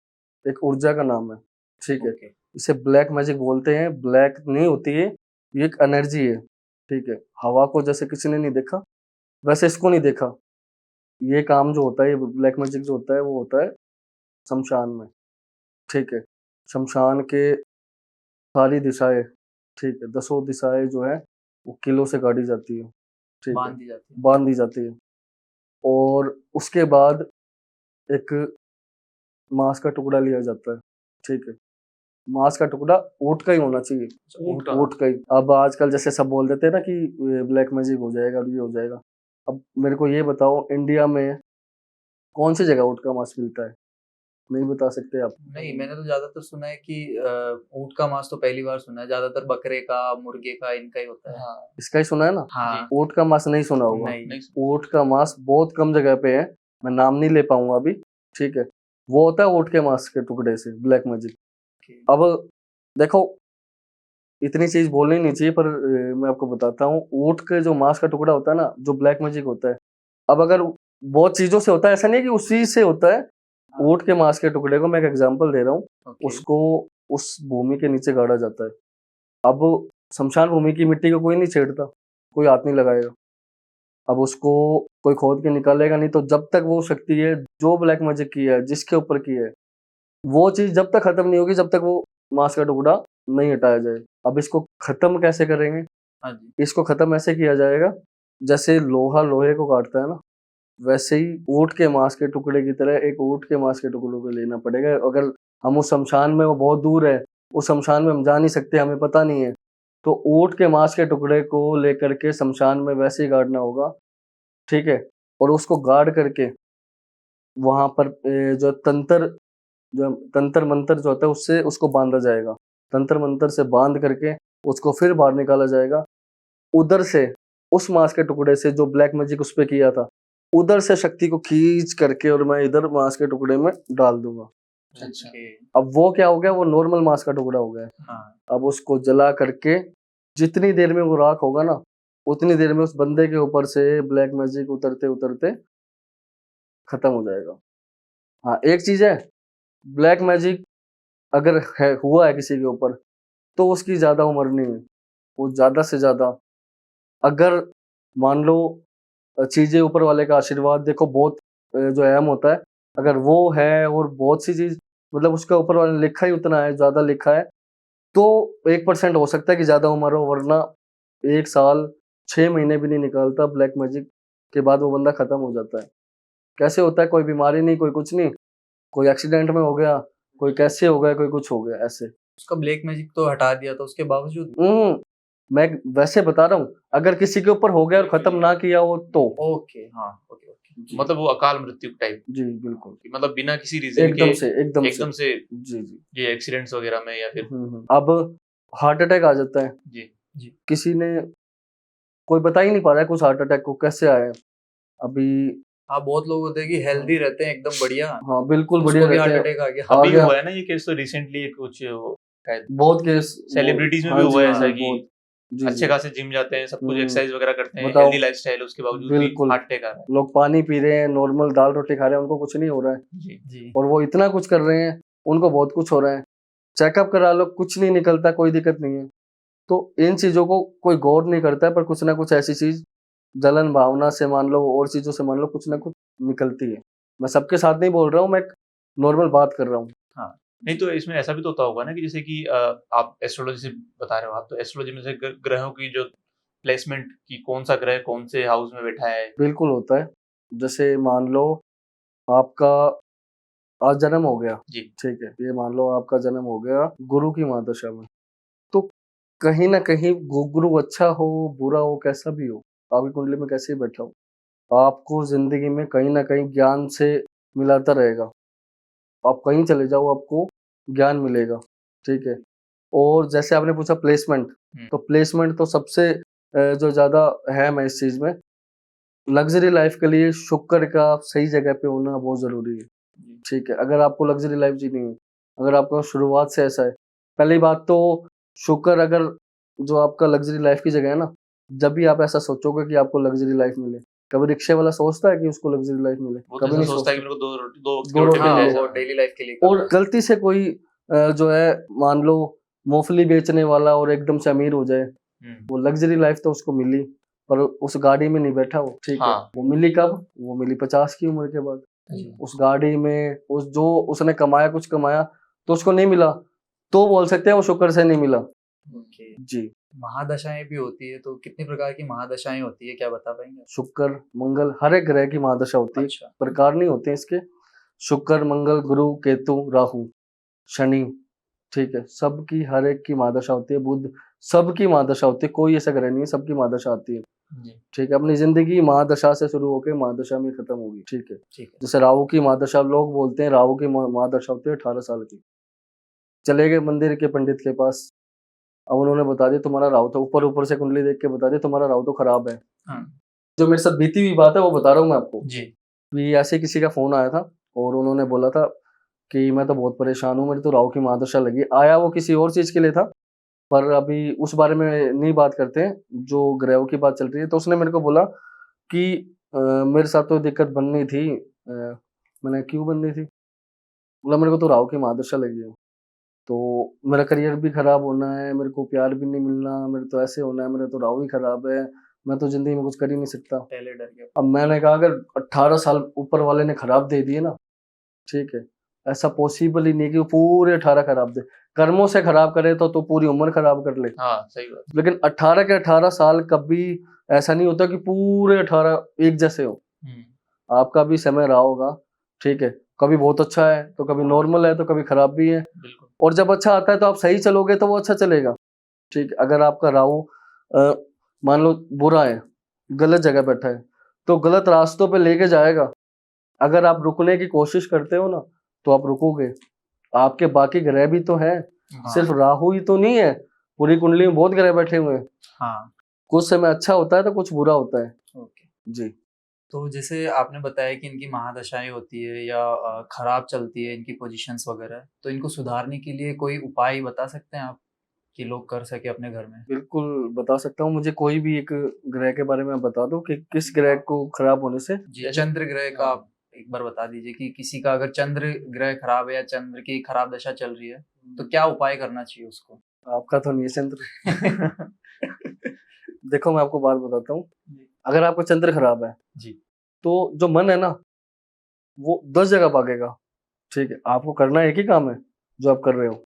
Speaker 2: एक ऊर्जा का नाम है। ठीक है।
Speaker 3: ओके।
Speaker 2: इसे ब्लैक मैजिक बोलते हैं। ब्लैक नहीं होती है, ये एक एनर्जी है। ठीक है। हवा को जैसे किसी ने नहीं देखा, वैसे इसको नहीं देखा। ये काम जो होता है, ये ब्लैक मैजिक जो होता है, वो होता है शमशान में। ठीक है। शमशान के सारी दिशाएं, ठीक है, 10 दिशाएं जो है वो किलों से गाड़ी जाती है। ठीक है।
Speaker 3: बांध दी जाती है।
Speaker 2: बांध दी जाती है। और उसके बाद एक मांस का टुकड़ा लिया जाता है। ठीक है। मांस का टुकड़ा ऊँट का ही होना चाहिए। ऊँट का ही। अब आजकल जैसे सब बोल देते हैं ना कि ब्लैक मैजिक हो जाएगा और ये हो जाएगा। अब मेरे को ये बताओ, इंडिया में कौन सी जगह ऊँट का मांस मिलता है? नहीं बता सकते आप?
Speaker 3: नहीं, मैंने तो ज्यादातर सुना है कि ऊँट का मांस तो पहली बार सुना है। ज्यादातर बकरे का, मुर्गे का, इनका ही होता है।
Speaker 1: हाँ
Speaker 2: इसका ही सुना है ना?
Speaker 3: हाँ।
Speaker 2: ऊँट का मांस नहीं सुना होगा।
Speaker 3: नहीं।
Speaker 2: ऊँट का मांस बहुत कम जगह पे है, मैं नाम नहीं ले पाऊंगा अभी। ठीक है। वो होता है ऊँट के मांस के टुकड़े से ब्लैक मैजिक।
Speaker 3: Okay.
Speaker 2: अब देखो, इतनी चीज बोलनी नहीं चाहिए, पर मैं आपको बताता हूँ। ऊँट के जो मांस का टुकड़ा होता है ना, जो ब्लैक मैजिक होता है, अब अगर बहुत चीजों से होता है, ऐसा नहीं है कि उसी से होता है। ऊँट के मांस के टुकड़े को मैं एक एग्जांपल दे रहा हूँ।
Speaker 3: Okay.
Speaker 2: उसको उस भूमि के नीचे गाड़ा जाता है। अब शमशान भूमि की मिट्टी को कोई नहीं छेड़ता, कोई हाथ नहीं लगाएगा। अब उसको कोई खोद के निकालेगा नहीं, तो जब तक वो शक्ति है जो ब्लैक मैजिक की है, जिसके ऊपर की है, वो चीज जब तक खत्म नहीं होगी, जब तक वो मांस का टुकड़ा नहीं हटाया जाए। अब इसको खत्म कैसे करेंगे?
Speaker 3: हाँ जी।
Speaker 2: इसको खत्म ऐसे किया जाएगा, जैसे लोहा लोहे को काटता है ना, वैसे ही ऊँट के मांस के टुकड़े की तरह एक ऊँट के मांस के टुकड़ों को लेना पड़ेगा। अगर हम उस शमशान में, वो बहुत दूर है, उस शमशान में हम जा नहीं सकते, हमें पता नहीं है, तो ऊँट के मांस के टुकड़े को लेकर के शमशान में वैसे ही गाड़ना होगा। ठीक है। और उसको गाड़ करके वहां पर जो तंत्र मंत्र जो होता है, उससे उसको बांधा जाएगा। तंत्र मंत्र से बांध करके उसको फिर बाहर निकाला जाएगा। उधर से, उस मांस के टुकड़े से जो ब्लैक मैजिक उस पे किया था, उधर से शक्ति को खींच करके और मैं इधर मांस के टुकड़े में डाल दूंगा।
Speaker 3: अच्छा।
Speaker 2: अब वो क्या हो गया? वो नॉर्मल मांस का टुकड़ा हो गया।
Speaker 3: हाँ।
Speaker 2: अब उसको जला करके जितनी देर में वो राख होगा ना, उतनी देर में उस बंदे के ऊपर से ब्लैक मैजिक उतरते उतरते खत्म हो जाएगा। हाँ, एक चीज है, ब्लैक मैजिक अगर हुआ है किसी के ऊपर, तो उसकी ज्यादा उम्र नहीं है। वो ज्यादा से ज्यादा, अगर मान लो चीजें ऊपर वाले का आशीर्वाद, देखो बहुत जो अहम होता है, अगर वो है और बहुत सी चीज, मतलब उसका ऊपर वाले ने लिखा ही उतना है, ज्यादा लिखा है, तो 1% हो सकता है कि ज्यादा उम्र हो, वरना 1 साल 6 महीने भी नहीं निकालता ब्लैक मैजिक के बाद वो बंदा खत्म हो जाता है। कैसे होता है? कोई बीमारी नहीं, कोई कुछ नहीं, कोई एक्सीडेंट में हो गया, कोई कैसे हो गया, कोई कुछ हो गया, ऐसे।
Speaker 3: उसका ब्लैक मैजिक तो हटा दिया था, उसके बावजूद?
Speaker 2: मैं वैसे बता रहा हूँ, अगर किसी के ऊपर हो गया और खत्म ना किया हो तो।
Speaker 3: ओके। हाँ। ओके। ओके।
Speaker 1: मतलब वो अकाल मृत्यु टाइप,
Speaker 2: जी बिल्कुल,
Speaker 1: मतलब बिना किसी रीजन के
Speaker 2: एकदम से। जी जी।
Speaker 1: ये एक्सीडेंट्स वगैरह में या फिर
Speaker 2: अब हार्ट अटैक आ जाता है,
Speaker 1: जी
Speaker 3: जी।
Speaker 2: किसी ने, कोई बता ही नहीं पा रहा है कुछ हार्ट अटैक को कैसे आया है अभी।
Speaker 3: हाँ, बहुत लोग होते हैं कि हेल्दी रहते हैं एकदम बढ़िया,
Speaker 2: हाँ बिल्कुल,
Speaker 3: उसको
Speaker 2: बढ़िया
Speaker 3: भी
Speaker 2: रहते
Speaker 3: हार्ट
Speaker 2: हैं।
Speaker 3: अटैक आ गया।
Speaker 2: आ
Speaker 1: अभी
Speaker 2: गया।
Speaker 1: हुआ है ना ये केस, तो रिसेंटली कुछ शायद
Speaker 2: बहुत केस
Speaker 1: सेलिब्रिटीज में
Speaker 2: हाँ
Speaker 1: भी
Speaker 2: जी,
Speaker 1: हुआ है
Speaker 2: हाँ
Speaker 1: ऐसा
Speaker 2: जी,
Speaker 1: कि
Speaker 2: बहुत। जी
Speaker 1: अच्छे
Speaker 2: जी।
Speaker 1: खासे जिम जाते हैं, सब कुछ एक्सरसाइज वगैरह करते हैं,
Speaker 2: बताओ,
Speaker 1: हेल्दी लाइफस्टाइल, उसके बावजूद भी
Speaker 2: बिल्कुल,
Speaker 1: हार्ट अटैक आ रहा है।
Speaker 2: लोग पानी पी रहे हैं, नॉर्मल दाल रोटी खा रहे हैं, उनको कुछ नहीं हो रहा है,
Speaker 1: जी
Speaker 3: जी।
Speaker 2: और वो इतना कुछ कर रहे हैं, उनको बहुत कुछ हो रहा है। चेकअप करा लो, कुछ नहीं निकलता, कोई दिक्कत नहीं है। तो इन चीजों को कोई गौर नहीं करता है, पर कुछ ना कुछ ऐसी चीज, जलन भावना से मान लो, और चीजों से मान लो, कुछ ना कुछ निकलती है। मैं सबके साथ नहीं बोल रहा हूँ, मैं नॉर्मल बात कर रहा हूँ।
Speaker 1: हाँ, नहीं तो इसमें ऐसा भी तो होता होगा ना कि जैसे कि आप एस्ट्रोलॉजी से बता रहे हो, आप तो एस्ट्रोलॉजी में से ग्रहों की जो प्लेसमेंट की, कौन सा ग्रह कौन से हाउस में बैठा है।
Speaker 2: बिल्कुल होता है। जैसे मान लो आपका आज जन्म हो गया,
Speaker 1: जी
Speaker 2: ठीक है, ये मान लो आपका जन्म हो गया गुरु की महादशा में, तो कहीं ना कहीं गुरु अच्छा हो बुरा हो कैसा भी हो, आपकी कुंडली में कैसे ही बैठा हो, आपको जिंदगी में कहीं ना कहीं ज्ञान से मिलाता रहेगा। आप कहीं चले जाओ आपको ज्ञान मिलेगा, ठीक है। और जैसे आपने पूछा प्लेसमेंट, तो प्लेसमेंट तो सबसे जो ज्यादा है मैं इस चीज में, लग्जरी लाइफ के लिए शुक्र का सही जगह पे होना बहुत जरूरी है, ठीक है। अगर आपको लग्जरी लाइफ जीनी है, अगर आपको शुरुआत से ऐसा है, पहली बात तो शुक्र अगर जो आपका लग्जरी लाइफ की जगह है ना, जब भी आप ऐसा सोचोगे कि आपको लग्जरी लाइफ मिले, कभी रिक्शे वाला सोचता है कि उसको लग्जरी लाइफ मिले,
Speaker 1: वो तो
Speaker 2: कभी
Speaker 1: ऐसा
Speaker 2: नहीं
Speaker 1: सोचता है
Speaker 2: सोचता।
Speaker 1: कि मेरे को दो वक्त की
Speaker 2: दो
Speaker 1: रोटी
Speaker 2: रोटी
Speaker 1: मिल
Speaker 3: हाँ,
Speaker 1: जाए
Speaker 2: मिले।
Speaker 3: वो
Speaker 1: ऐसा।
Speaker 3: डेली लाइफ के लिए
Speaker 2: और
Speaker 3: करता है।
Speaker 2: गलती से कोई जो है मान लो मूंगफली बेचने वाला और एकदम से अमीर हो जाए, वो लग्जरी लाइफ तो उसको मिली पर उस गाड़ी में नहीं बैठा वो, ठीक है।
Speaker 1: हाँ
Speaker 2: वो मिली कब? वो मिली 50 की उम्र के बाद। उस गाड़ी में उस जो उसने कमाया कुछ कमाया तो उसको नहीं मिला, तो बोल सकते हैं वो शुक्र से नहीं मिला।
Speaker 3: ओके।
Speaker 2: जी,
Speaker 3: महादशाएं भी होती है, तो कितनी प्रकार की महादशाएं होती है, क्या बता पाएंगे?
Speaker 2: शुक्र मंगल हर एक ग्रह की महादशा होती है,
Speaker 3: अच्छा।
Speaker 2: प्रकार नहीं होते हैं इसके। शुक्र मंगल गुरु केतु राहु शनि, ठीक है, सबकी हर एक की महादशा होती है। बुध, सबकी महादशा होती है, कोई ऐसा ग्रह नहीं है, सबकी महादशा आती है,
Speaker 1: जी
Speaker 2: ठीक है। अपनी जिंदगी महादशा से शुरू होकर महादशा में खत्म होगी, ठीक है।
Speaker 3: ठीक है।
Speaker 2: जैसे राहु की महादशा, लोग बोलते हैं राहु की महादशा होती है 18 साल की। चले गए मंदिर के पंडित के पास, अब उन्होंने बता दिया तुम्हारा राहु तो ऊपर ऊपर से कुंडली देख के बता दिया तुम्हारा राहु तो खराब है।
Speaker 3: हाँ।
Speaker 2: जो मेरे साथ बीती हुई बात है वो बता रहा हूँ मैं आपको।
Speaker 1: जी
Speaker 2: कि ऐसे किसी का फोन आया था और उन्होंने बोला था कि मैं तो बहुत परेशान हूँ, मेरी तो राहु की महादशा लगी। आया वो किसी और चीज के लिए था, पर अभी उस बारे में नहीं बात करते हैं, जो ग्रहों की बात चल रही है। तो उसने मेरे को बोला कि मेरे साथ तो दिक्कत बननी थी। मैंने क्यों बननी थी? बोला मेरे को तो राहु की महादशा लगी है, तो मेरा करियर भी खराब होना है, मेरे को प्यार भी नहीं मिलना, मेरे तो ऐसे होना है, मेरा तो राहु ही खराब है, मैं तो जिंदगी में कुछ कर ही नहीं सकता।
Speaker 3: पहले डर गया।
Speaker 2: अब मैंने कहा अगर 18 साल ऊपर वाले ने खराब दे दिए ना, ठीक है, ऐसा पॉसिबल ही नहीं है कि वो पूरे 18 खराब दे। कर्मों से खराब करे तो पूरी उम्र खराब कर ले,
Speaker 1: हाँ सही बात।
Speaker 2: लेकिन 18 के 18 साल कभी ऐसा नहीं होता कि पूरे 18 एक जैसे हो। आपका भी समय रहा होगा, ठीक है, कभी बहुत अच्छा है तो कभी नॉर्मल है तो कभी खराब भी है।
Speaker 1: बिल्कुल।
Speaker 2: और जब अच्छा आता है तो आप सही चलोगे तो वो अच्छा चलेगा, ठीक है। अगर आपका राहु मान लो बुरा है, गलत जगह बैठा है, तो गलत रास्तों पे लेके जाएगा। अगर आप रुकने की कोशिश करते हो ना तो आप रुकोगे। आपके बाकी ग्रह भी तो हैं,
Speaker 3: हाँ।
Speaker 2: सिर्फ राहु ही तो नहीं है, पूरी कुंडली में बहुत ग्रह बैठे हुए हैं।
Speaker 3: हाँ।
Speaker 2: कुछ समय अच्छा होता है तो कुछ बुरा होता है।
Speaker 3: ओके।
Speaker 2: जी,
Speaker 3: तो जैसे आपने बताया कि इनकी महादशाएं होती है या खराब चलती है इनकी पोजीशंस वगैरह, तो इनको सुधारने के लिए कोई उपाय बता सकते हैं आप कि लोग कर सके अपने घर में?
Speaker 2: बिल्कुल बता सकता हूँ। मुझे कोई भी एक ग्रह के बारे में बता दो कि किस ग्रह को खराब होने से।
Speaker 3: जी, चंद्र ग्रह का आप एक बार बता दीजिए कि किसी का अगर चंद्र ग्रह खराब है या चंद्र की खराब दशा चल रही है तो क्या उपाय करना चाहिए उसको?
Speaker 2: आपका तो नहीं है चंद्र। देखो मैं आपको बात बताता हूँ, अगर आपका चंद्र खराब है
Speaker 3: जी।
Speaker 2: तो जो मन है ना वो 10 जगह भागेगा, ठीक है। आपको करना एक ही काम है जो आप कर रहे हो,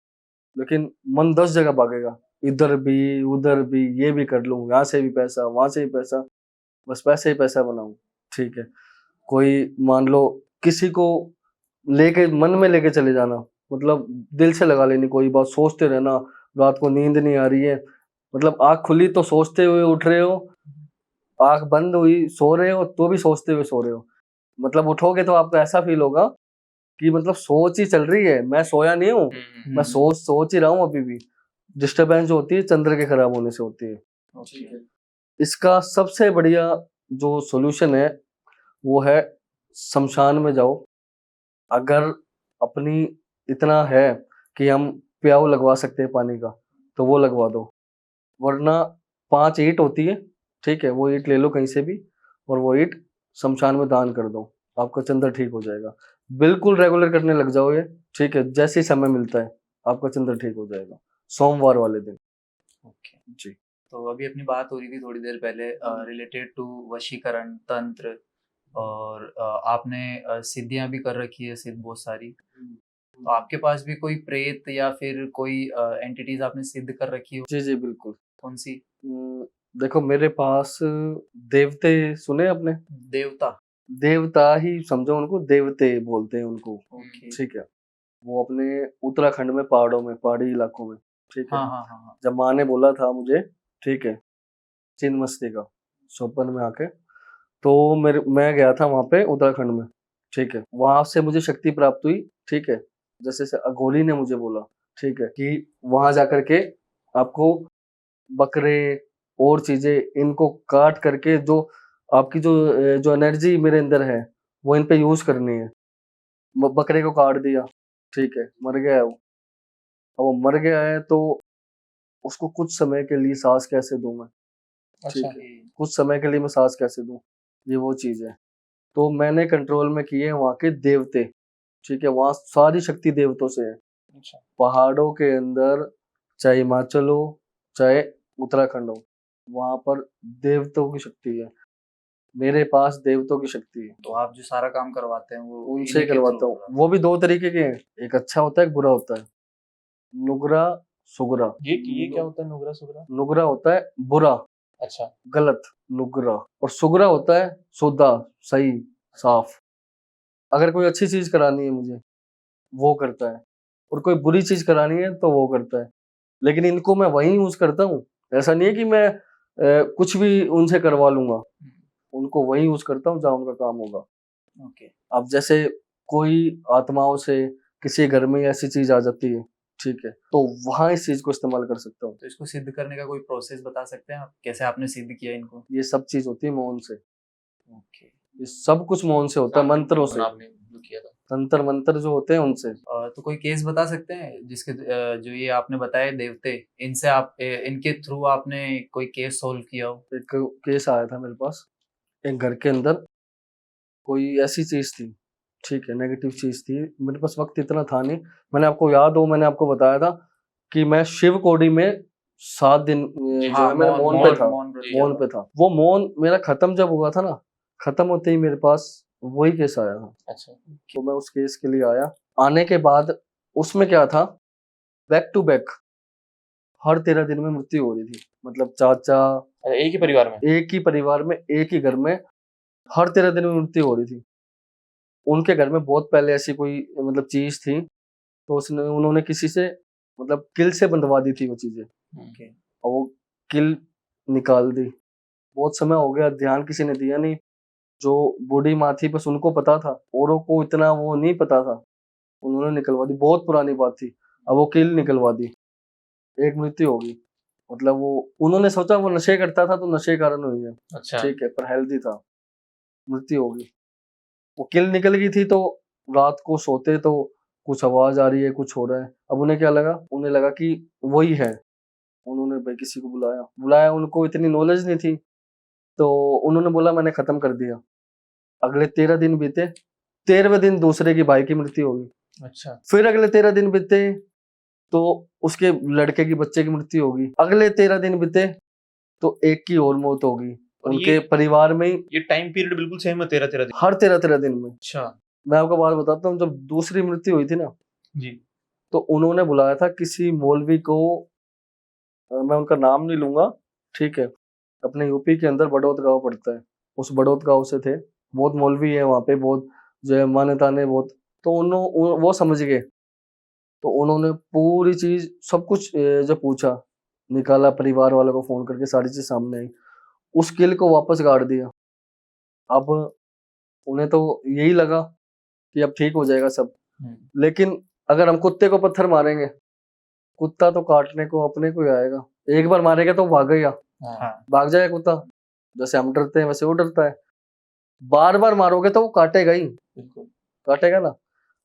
Speaker 2: लेकिन मन 10 जगह भागेगा, इधर भी उधर भी, ये भी कर लूं, यहाँ से भी पैसा वहां से भी पैसा, बस पैसे ही पैसा बनाऊं, ठीक है। कोई मान लो किसी को लेके मन में लेके चले जाना, मतलब दिल से लगा लेनी कोई बात, सोचते रहना, रात को नींद नहीं आ रही है, मतलब आंख खुली तो सोचते हुए उठ रहे हो, आंख बंद हुई सो रहे हो तो भी सोचते हुए सो रहे हो। मतलब उठोगे तो आपको ऐसा फील होगा कि मतलब सोच ही चल रही है, मैं सोया नहीं हूँ, मैं सोच ही रहा हूँ अभी भी। डिस्टरबेंस जो होती है चंद्र के खराब होने से होती है।
Speaker 3: ओके।
Speaker 2: इसका सबसे बढ़िया जो सॉल्यूशन है वो है शमशान में जाओ। अगर अपनी इतना है कि हम प्याऊ लगवा सकते हैं पानी का तो वो लगवा दो, वरना 5 ईंट होती है, ठीक है, वो ईंट ले लो कहीं से भी और वो ईंट शमशान में दान कर दो, आपका चंद्र ठीक हो जाएगा। बिल्कुल रेगुलर करने लग जाओ ये, ठीक है, जैसे ही समय मिलता है आपका चंद्र ठीक हो जाएगा, सोमवार वाले दिन।
Speaker 3: ओके।
Speaker 2: जी,
Speaker 3: तो अभी अपनी बात हो रही थी थोड़ी देर पहले रिलेटेड टू वशीकरण तंत्र, और आपने सिद्धियां भी कर रखी है, सिद्ध बहुत सारी। तो आपके पास भी कोई प्रेत या फिर कोई एंटिटीज आपने सिद्ध कर रखी हो?
Speaker 2: जी, जी, बिल्कुल।
Speaker 3: कौन सी?
Speaker 2: देखो मेरे पास देवते सुने आपने?
Speaker 3: देवता?
Speaker 2: देवता ही समझो उनको, देवते बोलते हैं उनको।
Speaker 3: ओके।
Speaker 2: ठीक है, वो अपने उत्तराखंड में पहाड़ों में, पहाड़ी इलाकों में। ठीक है,
Speaker 3: हाँ हाँ हाँ हाँ।
Speaker 2: जब माँ ने बोला था मुझे, ठीक है, चिन्मस्ती का स्वप्न में आके, तो मैं गया था वहां पे उत्तराखंड में। ठीक है, वहां से मुझे शक्ति प्राप्त हुई। ठीक है, जैसे से अघोरी ने मुझे बोला, ठीक है, कि वहां जाकर के आपको बकरे और चीजें इनको काट करके जो आपकी जो एनर्जी मेरे अंदर है वो इन पे यूज करनी है। बकरे को काट दिया, ठीक है, मर गया है वो। अब वो मर गया है तो उसको कुछ समय के लिए सांस कैसे दूं मैं? ठीक
Speaker 1: अच्छा।
Speaker 2: है, कुछ समय के लिए मैं सांस कैसे दूं? ये वो चीज है। तो मैंने कंट्रोल में किए वहाँ के देवते। ठीक है, वहाँ सारी शक्ति देवतों से है।
Speaker 1: अच्छा।
Speaker 2: पहाड़ों के अंदर, चाहे हिमाचल हो चाहे उत्तराखंड हो, वहां पर देवताओं की शक्ति है। मेरे पास देवताओं की शक्ति है,
Speaker 3: तो आप जो सारा काम करवाते हैं वो
Speaker 2: उनसे
Speaker 3: इन्हीं के
Speaker 2: करवाता
Speaker 3: थ्रू
Speaker 2: हूँ।
Speaker 3: हो रहा है?
Speaker 2: वो भी दो तरीके के हैं, एक अच्छा होता है, एक बुरा होता है। नुगरा, सुगरा।
Speaker 1: ये क्या होता है नुगरा सुगरा?
Speaker 2: नुगरा होता है बुरा,
Speaker 1: अच्छा।
Speaker 2: गलत, नुगरा। और सुगरा होता है शुद्धा, सही, साफ। अगर कोई अच्छी चीज करानी है मुझे, वो करता है, और कोई बुरी चीज करानी है तो वो करता है। लेकिन इनको मैं वही यूज करता हूँ। ऐसा नहीं है कि मैं कुछ भी उनसे करवा लूंगा। उनको वही यूज करता हूँ जहाँ उनका काम होगा।
Speaker 3: ओके।
Speaker 2: अब जैसे कोई आत्माओं से किसी घर में ऐसी चीज आ जाती है, ठीक है, तो वहां इस चीज को इस्तेमाल कर सकता हूँ।
Speaker 3: तो इसको सिद्ध करने का कोई प्रोसेस बता सकते हैं आप, कैसे आपने सिद्ध किया इनको?
Speaker 2: ये सब चीज होती है मौन से।
Speaker 3: ओके।
Speaker 2: ये सब कुछ मौन से होता है, मंत्रों से।
Speaker 1: आपने जो किया था।
Speaker 2: तंत्र मंत्र जो होते हैं उनसे।
Speaker 3: तो कोई केस बता सकते हैं जिसके जो ये आपने बताए देवते, इनसे आप इनके थ्रू आपने कोई केस सॉल्व किया हो?
Speaker 2: एक केस आया था मेरे पास, एक घर के अंदर कोई ऐसी चीज थी, ठीक है, नेगेटिव चीज थी। मेरे पास वक्त इतना था नहीं। मैंने आपको याद हो, मैंने आपको बताया था कि मैं शिव कोडी में 7 दिन
Speaker 1: जी,
Speaker 2: जो है मेरा मौन पे था।
Speaker 3: मौन व्रत
Speaker 2: मौन
Speaker 3: किया
Speaker 2: पे था। वो मौन मेरा खत्म जब हुआ था ना, खत्म होते ही मेरे पास वही केस आया था।
Speaker 1: अच्छा।
Speaker 2: तो मैं उस केस के लिए आया। आने के बाद उसमें क्या था, बैक टू बैक हर 13 दिन में मृत्यु हो रही थी। मतलब चाचा,
Speaker 1: एक ही परिवार में?
Speaker 2: एक ही परिवार में, एक ही घर में हर 13 दिन में मृत्यु हो रही थी। उनके घर में बहुत पहले ऐसी कोई मतलब चीज थी, तो उसने उन्होंने किसी से मतलब किल से बंधवा दी थी वो चीजें,
Speaker 3: ओके।
Speaker 2: और वो किल निकाल दी। बहुत समय हो गया, ध्यान किसी ने दिया नहीं। जो बूढ़ी माँ थी बस उनको पता था, औरों को इतना वो नहीं पता था। उन्होंने निकलवा दी, बहुत पुरानी बात थी। अब वो किल निकलवा दी, एक मृत्यु होगी। मतलब वो उन्होंने सोचा वो नशे करता था तो नशे के कारण हुई है,
Speaker 1: अच्छा।
Speaker 2: ठीक है, पर हेल्दी था, मृत्यु होगी। वो किल निकल गई थी, तो रात को सोते तो कुछ आवाज आ रही है, कुछ हो रहा है। अब उन्हें क्या लगा, उन्हें लगा कि वही है। उन्होंने भाई किसी को बुलाया बुलाया, उनको इतनी नॉलेज नहीं थी, तो उन्होंने बोला मैंने खत्म कर दिया। अगले 13 दिन बीते, 13वें दिन दूसरे की भाई की मृत्यु होगी।
Speaker 1: अच्छा।
Speaker 2: फिर अगले 13 दिन बीते तो उसके लड़के की बच्चे की मृत्यु होगी। अगले 13 दिन बीते तो एक की और मौत होगी
Speaker 1: और
Speaker 2: उनके परिवार में ही,
Speaker 1: ये टाइम पीरियड बिल्कुल सेम है, 13-13 दिन?
Speaker 2: हर 13 दिन में।
Speaker 1: अच्छा।
Speaker 2: मैं आपको बात बताता हूँ, जब दूसरी मृत्यु हुई थी ना,
Speaker 1: जी।
Speaker 2: तो उन्होंने बुलाया था किसी मौलवी को, मैं उनका नाम नहीं लूंगा, ठीक है, अपने यूपी के अंदर बड़ौत गांव पड़ता है, उस बड़ौत गांव से थे। बहुत मौलवी है वहाँ पे, बहुत जो है मान्यता ने बहुत। तो वो समझ गए, तो उन्होंने पूरी चीज सब कुछ जो पूछा, निकाला, परिवार वालों को फोन करके सारी चीज सामने आई। उस किल को वापस गाड़ दिया। अब उन्हें तो यही लगा कि अब ठीक हो जाएगा सब। लेकिन अगर हम कुत्ते को पत्थर मारेंगे, कुत्ता तो काटने को अपने को ही आएगा। एक बार मारेगा तो भागेगा,
Speaker 3: हाँ।
Speaker 2: भाग जाएगा कुत्ता। जैसे हम डरते हैं वैसे वो डरता है। बार बार मारोगे तो वो काटेगा ही,
Speaker 1: बिल्कुल।
Speaker 2: काटेगा ना।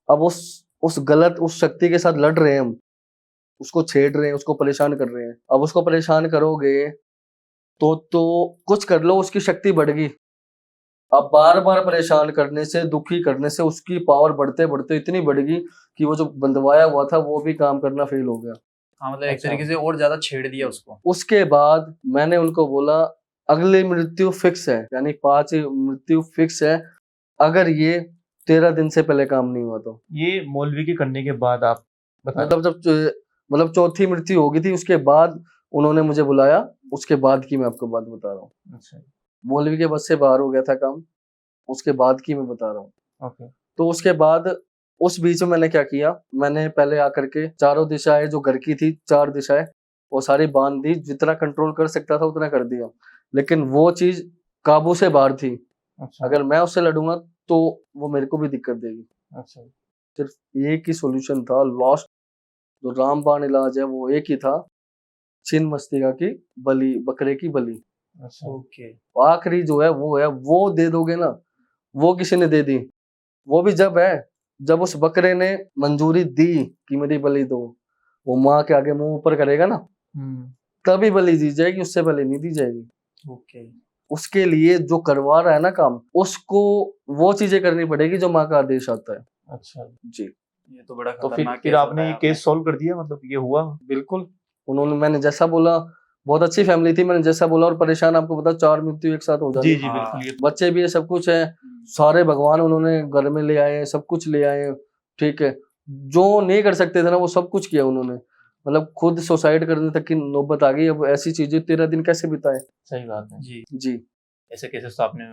Speaker 2: अब उस गलत उस शक्ति के साथ लड़ रहे हैं हम, उसको छेड़ रहे हैं, उसको परेशान कर रहे हैं। अब उसको परेशान करोगे तो कुछ कर लो, उसकी शक्ति बढ़ गई। अब बार बार परेशान करने से, दुखी करने से उसकी पावर बढ़ते बढ़ते इतनी बढ़ गई कि वो जो बंधवाया हुआ था वो भी काम करना फेल हो गया।
Speaker 3: हाँ, मतलब एक
Speaker 1: अच्छा।
Speaker 3: तरीके से और ज्यादा छेड़ दिया उसको।
Speaker 2: उसके बाद मैंने उनको बोला अगली मृत्यु फिक्स है, यानी 5 मृत्यु फिक्स है, अगर ये 13 दिन से पहले काम नहीं हुआ तो।
Speaker 1: ये मौलवी के करने के बाद आप बता रहे
Speaker 2: मतलब चौथी मृत्यु हो गई थी, उसके बाद उन्होंने मुझे बुलाया। उसके बाद की मैं आपको बात बता रहा हूँ।
Speaker 1: हैं? अच्छा।
Speaker 2: मौलवी के बस से बाहर हो गया था काम। उसके बाद की मैं बता रहा हूँ।
Speaker 1: ओके।
Speaker 2: तो उसके बाद उस बीच में मैंने क्या किया, मैंने पहले आकर के चारों दिशाएं जो घर की थी, 4 दिशाएं वो सारी बांध दी, जितना कंट्रोल कर सकता था उतना कर दिया, लेकिन वो चीज काबू से बाहर थी।
Speaker 1: अच्छा।
Speaker 2: अगर मैं उससे लड़ूंगा तो वो मेरे को भी दिक्कत देगी।
Speaker 1: अच्छा।
Speaker 2: सिर्फ एक ही सॉल्यूशन था, लास्ट जो रामबाण इलाज है वो एक ही था, छिन्न मस्तिका की बलि, बकरे की बलि।
Speaker 1: अच्छा।
Speaker 3: ओके।
Speaker 2: आखिरी जो है वो दे दोगे ना, वो किसी ने दे दी, वो भी जब है जब उस बकरे ने मंजूरी दी कि मेरी बलि दो, वो माँ के आगे मुंह ऊपर करेगा ना, तभी बलि दी जाएगी, उससे पहले नहीं दी जाएगी।
Speaker 3: ओके।
Speaker 2: उसके लिए जो करवा रहा है ना काम, उसको वो चीजें करनी पड़ेगी जो माँ का आदेश आता है।
Speaker 1: अच्छा।
Speaker 2: जी
Speaker 3: ये तो बड़ा
Speaker 1: तो
Speaker 3: खतरनाक
Speaker 1: फिर
Speaker 3: केस
Speaker 1: आपने
Speaker 3: बताया
Speaker 1: ये
Speaker 3: आपने।
Speaker 1: केस सॉल्व कर दिया, मतलब ये हुआ?
Speaker 2: बिल्कुल, उन्होंने, मैंने जैसा बोला, बहुत अच्छी फैमिली थी, मैंने जैसा बोला, और परेशान, आपको पता 4 मृत्यु एक साथ हो
Speaker 1: जी
Speaker 2: जाती
Speaker 1: जी
Speaker 3: हाँ।
Speaker 1: बिल्कुल, ये
Speaker 2: बच्चे भी है, सब कुछ है, सारे भगवान उन्होंने घर में ले आए, सब कुछ ले आए, ठीक है। जो नहीं कर सकते थे ना वो सब कुछ किया उन्होंने, मतलब खुद सुसाइड करने तक की नौबत आ गई। अब ऐसी चीजें 13 दिन कैसे बिताए।
Speaker 1: सही बात है।
Speaker 3: जी।
Speaker 2: जी
Speaker 1: ऐसे केसेस तो आपने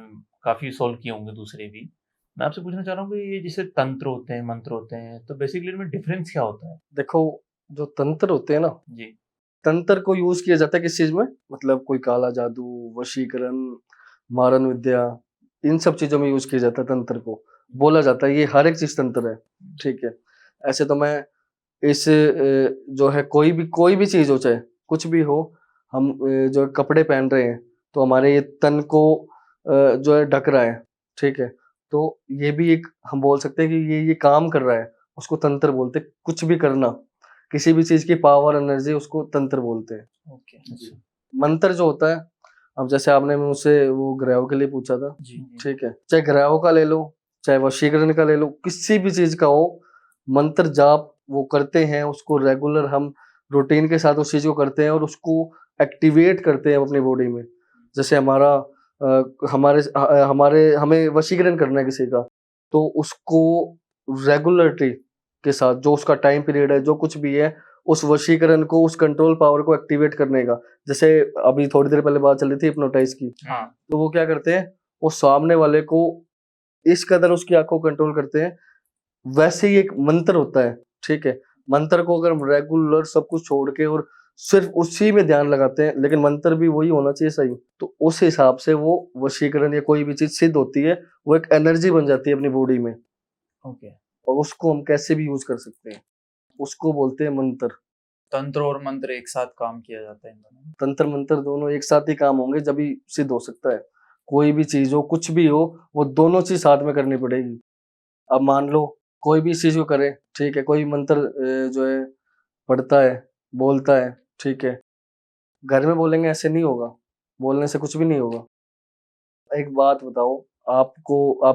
Speaker 1: काफी सॉल्व किए होंगे दूसरे भी। मैं आपसे पूछना चाह रहा हूँ कि ये जैसे तंत्र होते हैं, मंत्र होते हैं, तो बेसिकली इनमें डिफरेंस क्या होता है?
Speaker 2: देखो, जो तंत्र होते हैं ना,
Speaker 1: जी।
Speaker 2: तंत्र को यूज किया जाता है किस चीज में, मतलब कोई काला जादू, वशीकरण, मारन विद्या, इन सब चीजों में यूज किया जाता है तंत्र को। बोला जाता है ये हर एक चीज तंत्र है, ठीक है। ऐसे तो मैं इस जो है कोई भी चीज हो, चाहे कुछ भी हो, हम जो कपड़े पहन रहे हैं तो हमारे ये तन को जो है ढक रहा है, ठीक है। तो ये भी एक, हम बोल सकते हैं कि ये काम कर रहा है, उसको तंत्र बोलते हैं। कुछ भी करना, किसी भी चीज की पावर, एनर्जी, उसको तंत्र बोलते हैं।
Speaker 3: ओके।
Speaker 1: अच्छा।
Speaker 2: मंत्र जो होता है, अब जैसे आपने मुझसे वो ग्रहों के लिए पूछा था,
Speaker 3: जी।
Speaker 2: ठीक है, चाहे ग्रहों का ले लो, चाहे वशीकरण का ले लो, किसी भी चीज का हो, मंत्र जाप वो करते हैं, उसको रेगुलर हम रूटीन के साथ उस चीज को करते हैं और उसको एक्टिवेट करते हैं अपनी बॉडी में। जैसे हमारे हमें वशीकरण करना है किसी का, तो उसको रेगुलरिटी के साथ, जो उसका टाइम पीरियड है, जो कुछ भी है, उस वशीकरण को, उस कंट्रोल पावर को एक्टिवेट करने का। जैसे अभी थोड़ी देर पहले बात चल रही थी हिप्नोटाइज की,
Speaker 3: हाँ।
Speaker 2: तो वो क्या करते हैं, वो सामने वाले को इस कदर उसकी आंखों को कंट्रोल करते हैं। वैसे ही एक मंत्र होता है, ठीक है। मंत्र को अगर हम रेगुलर सब कुछ छोड़ के और सिर्फ उसी में ध्यान लगाते हैं, लेकिन मंत्र भी वही होना चाहिए सही, तो उस हिसाब से वो वशीकरण या कोई भी चीज सिद्ध होती है, वो एक एनर्जी बन जाती है अपनी बॉडी में,
Speaker 1: ओके।
Speaker 2: और उसको हम कैसे भी यूज कर सकते हैं, उसको बोलते हैं मंत्र।
Speaker 3: तंत्र और मंत्र एक साथ काम किया जाता है इन दोनों में।
Speaker 2: तंत्र मंत्र दोनों एक साथ ही काम होंगे जब ही सिद्ध हो सकता है। कोई भी चीज हो, कुछ भी हो, वो दोनों चीज साथ में करनी पड़ेगी। अब मान लो कोई भी इस चीज को करे, ठीक है, कोई मंत्र जो है पढ़ता है, बोलता है, ठीक है, घर में बोलेंगे ऐसे नहीं होगा, बोलने से कुछ भी नहीं होगा। एक बात बताओ, आप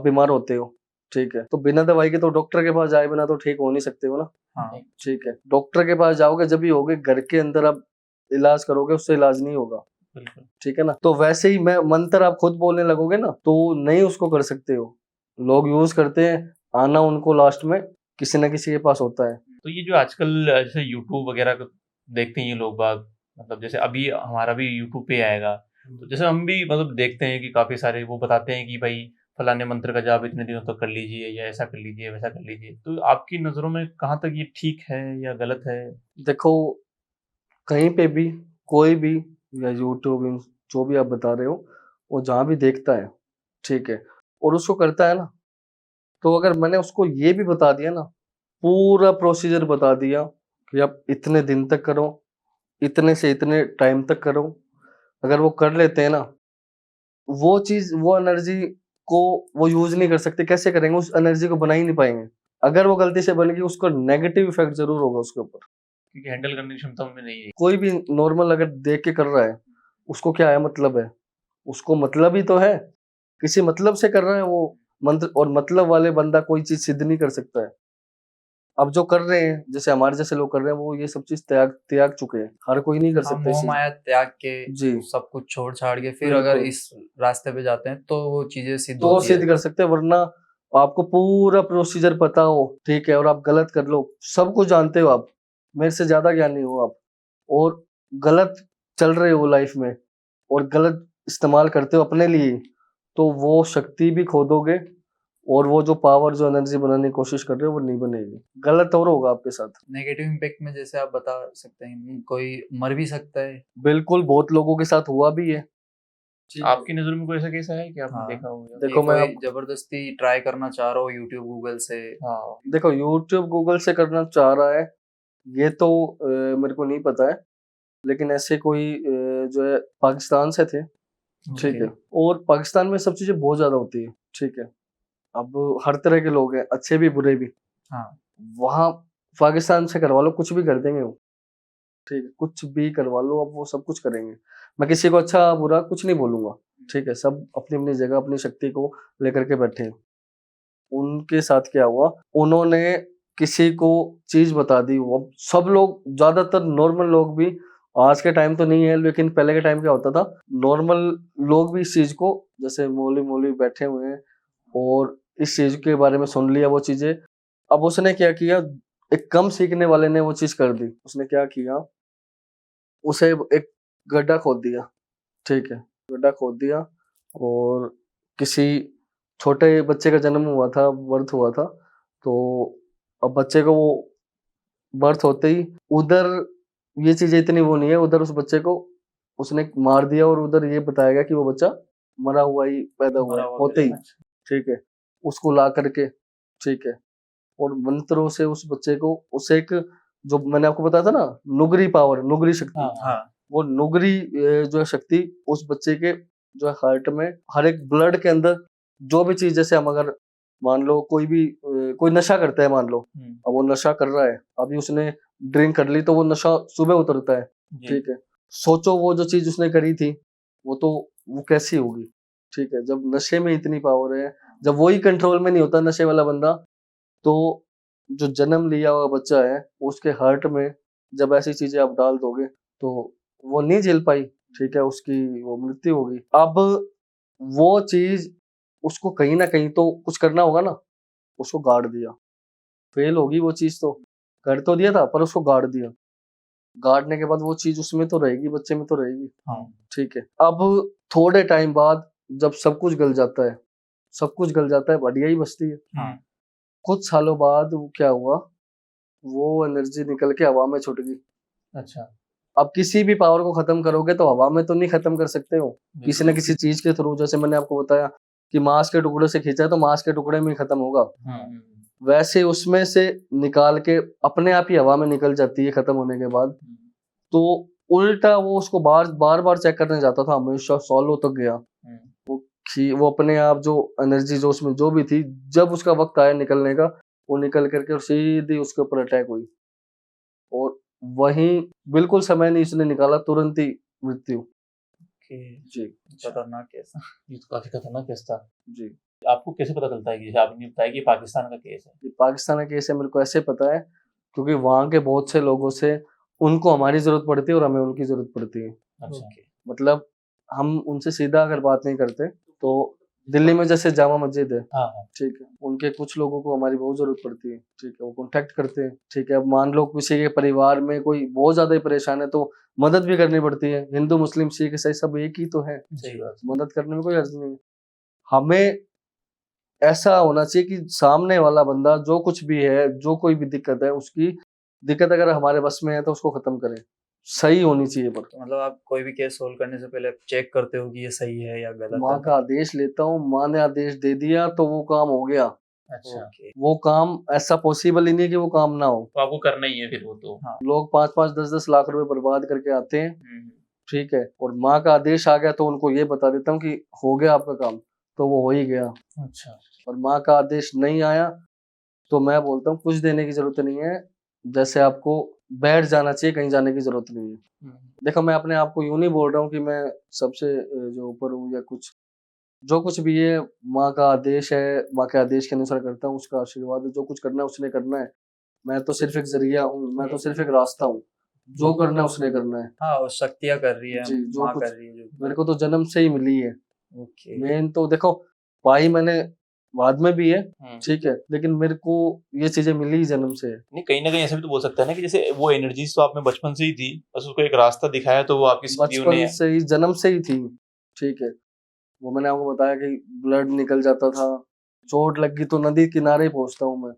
Speaker 2: बीमार होते हो, ठीक है, तो बिना दवाई के तो डॉक्टर के पास जाए बिना तो ठीक हो नहीं सकते हो ना,
Speaker 3: हाँ।
Speaker 2: ठीक है। डॉक्टर के पास जाओगे जब भी होगे, घर के अंदर आप इलाज करोगे, उससे इलाज नहीं होगा,
Speaker 1: बिल्कुल।
Speaker 2: ठीक है ना। तो वैसे ही मैं मंत्र आप खुद बोलने लगोगे ना तो नहीं उसको कर सकते हो। लोग यूज करते हैं, आना उनको लास्ट में किसी न किसी के पास होता है।
Speaker 1: तो ये जो आजकल जैसे यूट्यूब वगैरह को देखते हैं ये लोग बाग, मतलब जैसे अभी हमारा भी यूट्यूब पे आएगा, तो जैसे हम भी मतलब देखते हैं कि काफी सारे वो बताते हैं कि भाई फलाने मंत्र का जाप इतने दिनों तक कर लीजिए, या ऐसा कर लीजिए, वैसा कर लीजिए। तो आपकी नजरों में कहाँ तक ये ठीक है या गलत है?
Speaker 2: देखो, कहीं पे भी कोई भी, या यूट्यूब, जो भी आप बता रहे हो, वो जहाँ भी देखता है, ठीक है, और उसको करता है ना, तो अगर मैंने उसको ये भी बता दिया ना, पूरा प्रोसीजर बता दिया कि आप इतने दिन तक करो, इतने से इतने टाइम तक करो, अगर वो कर लेते हैं ना, वो चीज, वो एनर्जी को वो यूज नहीं कर सकते। कैसे करेंगे, उस एनर्जी को बना ही नहीं पाएंगे। अगर वो गलती से बन गई, उसका नेगेटिव इफेक्ट जरूर होगा उसके ऊपर।
Speaker 1: क्योंकि हैंडल करने की क्षमता उनमें नहीं है।
Speaker 2: कोई भी नॉर्मल अगर देख के कर रहा है, उसको क्या है, मतलब है, उसको मतलब ही तो है, किसी मतलब से कर रहा है वो मंत्र, और मतलब वाले बंदा कोई चीज सिद्ध नहीं कर सकता है। अब जो कर रहे हैं, जैसे हमारे जैसे लोग कर रहे हैं, वो ये सब चीज त्याग त्याग चुके हैं, हर कोई नहीं कर
Speaker 3: हाँ,
Speaker 2: सकता इस
Speaker 3: मोह
Speaker 2: चीज।
Speaker 3: माया त्याग के
Speaker 2: जी
Speaker 3: सब कुछ छोड़ छाड़ के फिर अगर
Speaker 2: बिल्कुल,
Speaker 3: इस रास्ते पे जाते हैं तो वो चीजें सिद्ध
Speaker 2: तो
Speaker 3: होती
Speaker 2: सिद्ध
Speaker 3: है।
Speaker 2: कर सकते हैं, वरना आपको पूरा प्रोसीजर पता हो, ठीक है, और आप गलत कर लो, सब कुछ जानते हो आप, मेरे से ज्यादा ज्ञानी हो आप, और गलत चल रहे हो लाइफ में, और गलत इस्तेमाल करते हो अपने लिए, तो वो शक्ति भी खो दोगे, और वो जो पावर, जो एनर्जी बनाने की कोशिश कर रहे हो वो नहीं बनेगी, गलत और होगा आपके साथ।
Speaker 3: नेगेटिव इम्पैक्ट में जैसे आप बता सकते हैं कोई मर भी सकता है।
Speaker 2: बिल्कुल, बहुत लोगों के साथ हुआ भी है।
Speaker 1: आपकी नजर में कोई ऐसा केस है कि आपने
Speaker 3: हाँ।
Speaker 1: देखा होगा?
Speaker 2: देखो,
Speaker 3: ये
Speaker 2: मैं
Speaker 3: कोई जबरदस्ती ट्राई करना चाह रहा हो यूट्यूब गूगल से।
Speaker 1: हाँ,
Speaker 2: देखो, यूट्यूब गूगल से करना चाह रहा है ये तो मेरे को नहीं पता है, लेकिन ऐसे कोई जो है पाकिस्तान से थे, ठीक है, और पाकिस्तान में सब चीजें बहुत ज्यादा होती है, ठीक है। अब हर तरह के लोग हैं, अच्छे भी बुरे भी।
Speaker 3: हाँ।
Speaker 2: वहाँ पाकिस्तान से करवा लो, कुछ भी कर देंगे वो, ठीक है, कुछ भी करवा लो, अब वो सब कुछ करेंगे। मैं किसी को अच्छा बुरा कुछ नहीं बोलूंगा, ठीक है, सब अपनी अपनी जगह अपनी शक्ति को लेकर के बैठे हैं। उनके साथ क्या हुआ, उन्होंने किसी को चीज बता दी, वो सब लोग, ज्यादातर नॉर्मल लोग भी, आज के टाइम तो नहीं है लेकिन पहले के टाइम क्या होता था, नॉर्मल लोग भी इस चीज को, जैसे मौलवी मौलवी बैठे हुए हैं और इस चीज के बारे में सुन लिया वो चीजें। अब उसने क्या किया, एक कम सीखने वाले ने वो चीज कर दी। उसने क्या किया, उसे एक गड्ढा खोद दिया, ठीक है, गड्ढा खोद दिया, और किसी छोटे बच्चे का जन्म हुआ था, बर्थ हुआ था, तो अब बच्चे को वो बर्थ होते ही उधर, ये चीजें इतनी वो नहीं है, उधर उस बच्चे को उसने मार दिया और उधर ये बताया गया कि वो बच्चा मरा हुआ ही पैदा हुआ है होते ही, ठीक है, उसको ला करके, ठीक है, और मंत्रों से उस बच्चे को, उसे एक, जो मैंने आपको बताया था ना, नुगरी पावर, नुगरी शक्ति,
Speaker 3: हाँ।
Speaker 2: वो नुगरी जो है शक्ति उस बच्चे के जो है हार्ट में, हर एक ब्लड के अंदर, जो भी चीज, जैसे हम अगर मान लो कोई भी कोई नशा करता है, मान लो अब वो नशा कर रहा है, अभी उसने ड्रिंक कर ली तो वो नशा सुबह उतरता है, ठीक है, सोचो वो जो चीज उसने करी थी वो तो, वो कैसी होगी, ठीक है, जब नशे में इतनी पावर है, जब वही कंट्रोल में नहीं होता नशे वाला बंदा, तो जो जन्म लिया हुआ बच्चा है उसके हार्ट में जब ऐसी चीजें आप डाल दोगे तो वो नहीं झेल पाई, ठीक है, उसकी वो मृत्यु होगी। अब वो चीज उसको कहीं ना कहीं तो कुछ करना होगा ना, उसको गाड़ दिया, फेल होगी वो चीज, तो कर तो दिया था पर उसको गाड़ दिया, गाड़ने के बाद वो चीज उसमें तो रहेगी, बच्चे में तो रहेगी,
Speaker 3: हाँ।
Speaker 2: ठीक है। अब थोड़े टाइम बाद जब सब कुछ गल जाता है, सब कुछ गल जाता है, बढ़िया ही बचती है,
Speaker 3: हाँ।
Speaker 2: कुछ सालों बाद वो क्या हुआ, वो एनर्जी निकल के हवा में छुट गई।
Speaker 1: अच्छा,
Speaker 2: अब किसी भी पावर को खत्म करोगे तो हवा में तो नहीं खत्म कर सकते हो, किसी न किसी चीज के थ्रू, जैसे मैंने आपको बताया कि मांस के टुकड़े से खींचा है तो मांस के टुकड़े में ही खत्म होगा, वैसे उसमें से निकाल के अपने आप ही हवा में निकल जाती है खत्म होने के बाद। तो उल्टा वो उसको बार बार बार चेक करने जाता था, हमेशा सालों तक गया, वो अपने आप जो एनर्जी जो उसमें जो भी थी, जब उसका वक्त आया निकलने का, वो निकल करके और सीधी उसके ऊपर अटैक हुई, और वहीं बिल्कुल समय नहीं उसने निकाला, तुरंत ही मृत्यु। जी
Speaker 3: खतरनाक केस।
Speaker 1: ये तो काफी खतरनाक केस था।
Speaker 2: जी,
Speaker 1: आपको कैसे पता चलता है कि जैसे आपने बताया कि ये पाकिस्तान का केस है?
Speaker 2: ये पाकिस्तान का केस है, मेरे को ऐसे पता है क्योंकि वहाँ के बहुत से लोगों से, उनको हमारी जरूरत पड़ती है और हमें उनकी जरूरत पड़ती है।
Speaker 1: अच्छा,
Speaker 2: मतलब हम उनसे सीधा अगर बात नहीं करते तो, दिल्ली में जैसे जामा मस्जिद है,
Speaker 1: हाँ हाँ,
Speaker 2: ठीक है, उनके कुछ लोगों को हमारी बहुत जरूरत पड़ती है, ठीक है, वो कॉन्टेक्ट करते हैं, ठीक है। अब मान लो किसी के परिवार में कोई बहुत ज्यादा ही परेशान है तो मदद भी करनी पड़ती है, हिंदू मुस्लिम सिख ईसाई सब एक ही तो है,
Speaker 1: सही बात।
Speaker 2: मदद करने में कोई अर्ज नहीं है। हमें ऐसा होना चाहिए कि सामने वाला बंदा जो कुछ भी है, जो कोई भी दिक्कत है, उसकी दिक्कत अगर हमारे बस में है तो उसको खत्म करें, सही होनी चाहिए। पर
Speaker 3: तो मतलब आप कोई भी केस सोल्व करने से पहले चेक करते हो कि ये सही है या गलत
Speaker 2: माँ
Speaker 3: है?
Speaker 2: का आदेश लेता हूँ, माँ ने आदेश दे दिया तो वो काम हो गया,
Speaker 1: अच्छा,
Speaker 3: ओके।
Speaker 2: वो काम ऐसा पॉसिबल ही नहीं कि वो काम ना हो।
Speaker 1: तो आपको करना ही है फिर वो तो।
Speaker 3: हाँ।
Speaker 2: लोग 5-5 10-10 लाख रुपए बर्बाद करके आते हैं, ठीक है, और माँ का आदेश आ गया तो उनको ये बता देता हूँ कि हो गया आपका काम, तो वो हो ही गया।
Speaker 1: अच्छा,
Speaker 2: और माँ का आदेश नहीं आया तो मैं बोलता हूँ कुछ देने की जरूरत नहीं है, जैसे आपको बैठ जाना चाहिए, कहीं जाने की जरूरत नहीं है। देखो, मैं अपने आप को यूं नहीं बोल रहा हूँ कि मैं सबसे जो ऊपर हूँ या कुछ, जो कुछ भी है माँ का आदेश है, माँ के आदेश के अनुसार करता हूँ, उसका आशीर्वाद है, जो कुछ करना है उसने करना है, मैं तो सिर्फ एक जरिया हूँ, मैं तो सिर्फ एक रास्ता हूँ, जो करना है उसने करना है।
Speaker 3: हाँ, वो शक्तियाँ कर रही है,
Speaker 2: जी, जो
Speaker 3: माँ
Speaker 2: कुछ
Speaker 3: कर रही है जो।
Speaker 2: मेरे को तो जन्म से ही मिली है।
Speaker 3: ओके।
Speaker 2: मेन तो देखो, पाई मैंने बाद में भी है, ठीक है, लेकिन मेरे को ये चीजें मिली ही जन्म से है।
Speaker 1: नहीं, कहीं ना कहीं ऐसा भी तो बोल सकता है ना कि जैसे वो एनर्जीज तो आप में बचपन से ही थी, बस उसको एक रास्ता दिखाया तो वो आपकी सीढ़ियों
Speaker 2: बचपन
Speaker 1: ने।
Speaker 2: से ही, जन्म से ही थी, ठीक है, वो मैंने आपको बताया कि ब्लड निकल जाता था, चोट लग गई तो नदी किनारे पहुंचता हूँ मैं।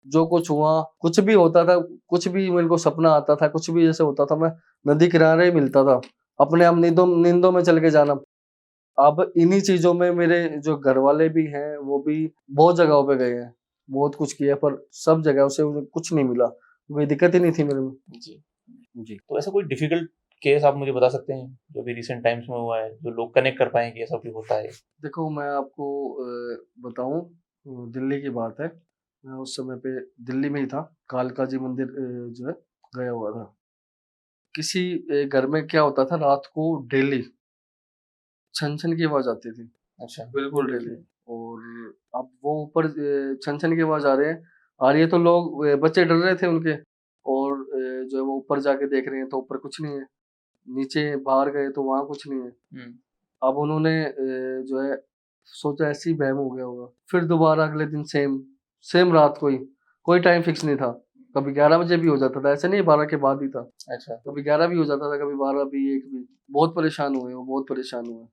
Speaker 2: जो कुछ हुआ, कुछ भी होता था, कुछ भी मेरे को सपना आता था, कुछ भी जैसे होता था, मैं नदी किनारे ही मिलता था, अपने आप नींदों में चल के जाना। अब इन्हीं चीजों में मेरे जो घर वाले भी हैं वो भी बहुत जगहों पे गए हैं, बहुत कुछ किया, पर सब जगह से उन्हें कुछ नहीं मिला, कोई दिक्कत ही नहीं थी मेरे में।
Speaker 1: जी
Speaker 2: जी
Speaker 1: तो ऐसा कोई डिफिकल्ट केस आप मुझे बता सकते हैं जो भी रिसेंट टाइम्स में हुआ है, जो लोग कनेक्ट कर पाए कि ऐसा भी होता है?
Speaker 2: देखो, मैं आपको बताऊं, दिल्ली की बात है। मैं उस समय पे दिल्ली में ही था, कालका जी मंदिर जो है गया हुआ था। किसी घर में क्या होता था, रात को डेली छन छन की आवाज आती थी,
Speaker 1: अच्छा।
Speaker 2: बिल्कुल डेली। और अब वो ऊपर छन छन की आवाज आ रही है तो लोग बच्चे डर रहे थे उनके, और जो है वो ऊपर जाके देख रहे हैं तो ऊपर कुछ नहीं है, नीचे बाहर गए तो वहां कुछ नहीं है। अब उन्होंने जो है सोचा ऐसे ही वहम हो गया होगा, फिर दोबारा अगले दिन सेम सेम रात को ही, कोई टाइम फिक्स नहीं था, कभी 11 बजे भी हो जाता था, ऐसे नहीं 12 के बाद ही था,
Speaker 1: अच्छा।
Speaker 2: कभी 11 भी हो जाता था, कभी 12 भी, 1 भी। बहुत परेशान हुए वो, बहुत परेशान हुए।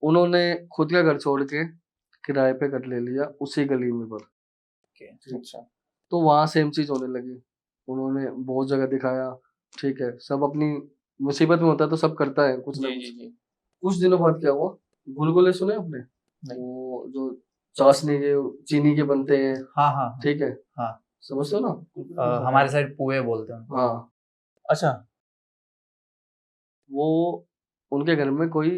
Speaker 2: उन्होंने खुद का घर छोड़ के किराए पे घर ले लिया उसी गली में पर।
Speaker 1: ओके। अच्छा।
Speaker 2: तो वहां सेम चीज होने लगी, उन्होंने बहुत जगह दिखाया, ठीक है, सब अपनी मुसीबत में होता है तो सब करता है कुछ ना
Speaker 1: जी
Speaker 2: कुछ।
Speaker 1: जी जी।
Speaker 2: कुछ दिनों बाद क्या हुआ, गुलगुले सुने आपने?
Speaker 1: नहीं।
Speaker 2: वो जो चाशनी के, चीनी के बनते हैं,
Speaker 3: हाँ हाँ हाँ
Speaker 2: ठीक है,
Speaker 3: हाँ।
Speaker 2: समझते हो ना?
Speaker 3: हमारे साइड पुए बोलते हैं उनको।
Speaker 2: हाँ,
Speaker 1: अच्छा।
Speaker 2: वो उनके घर में कोई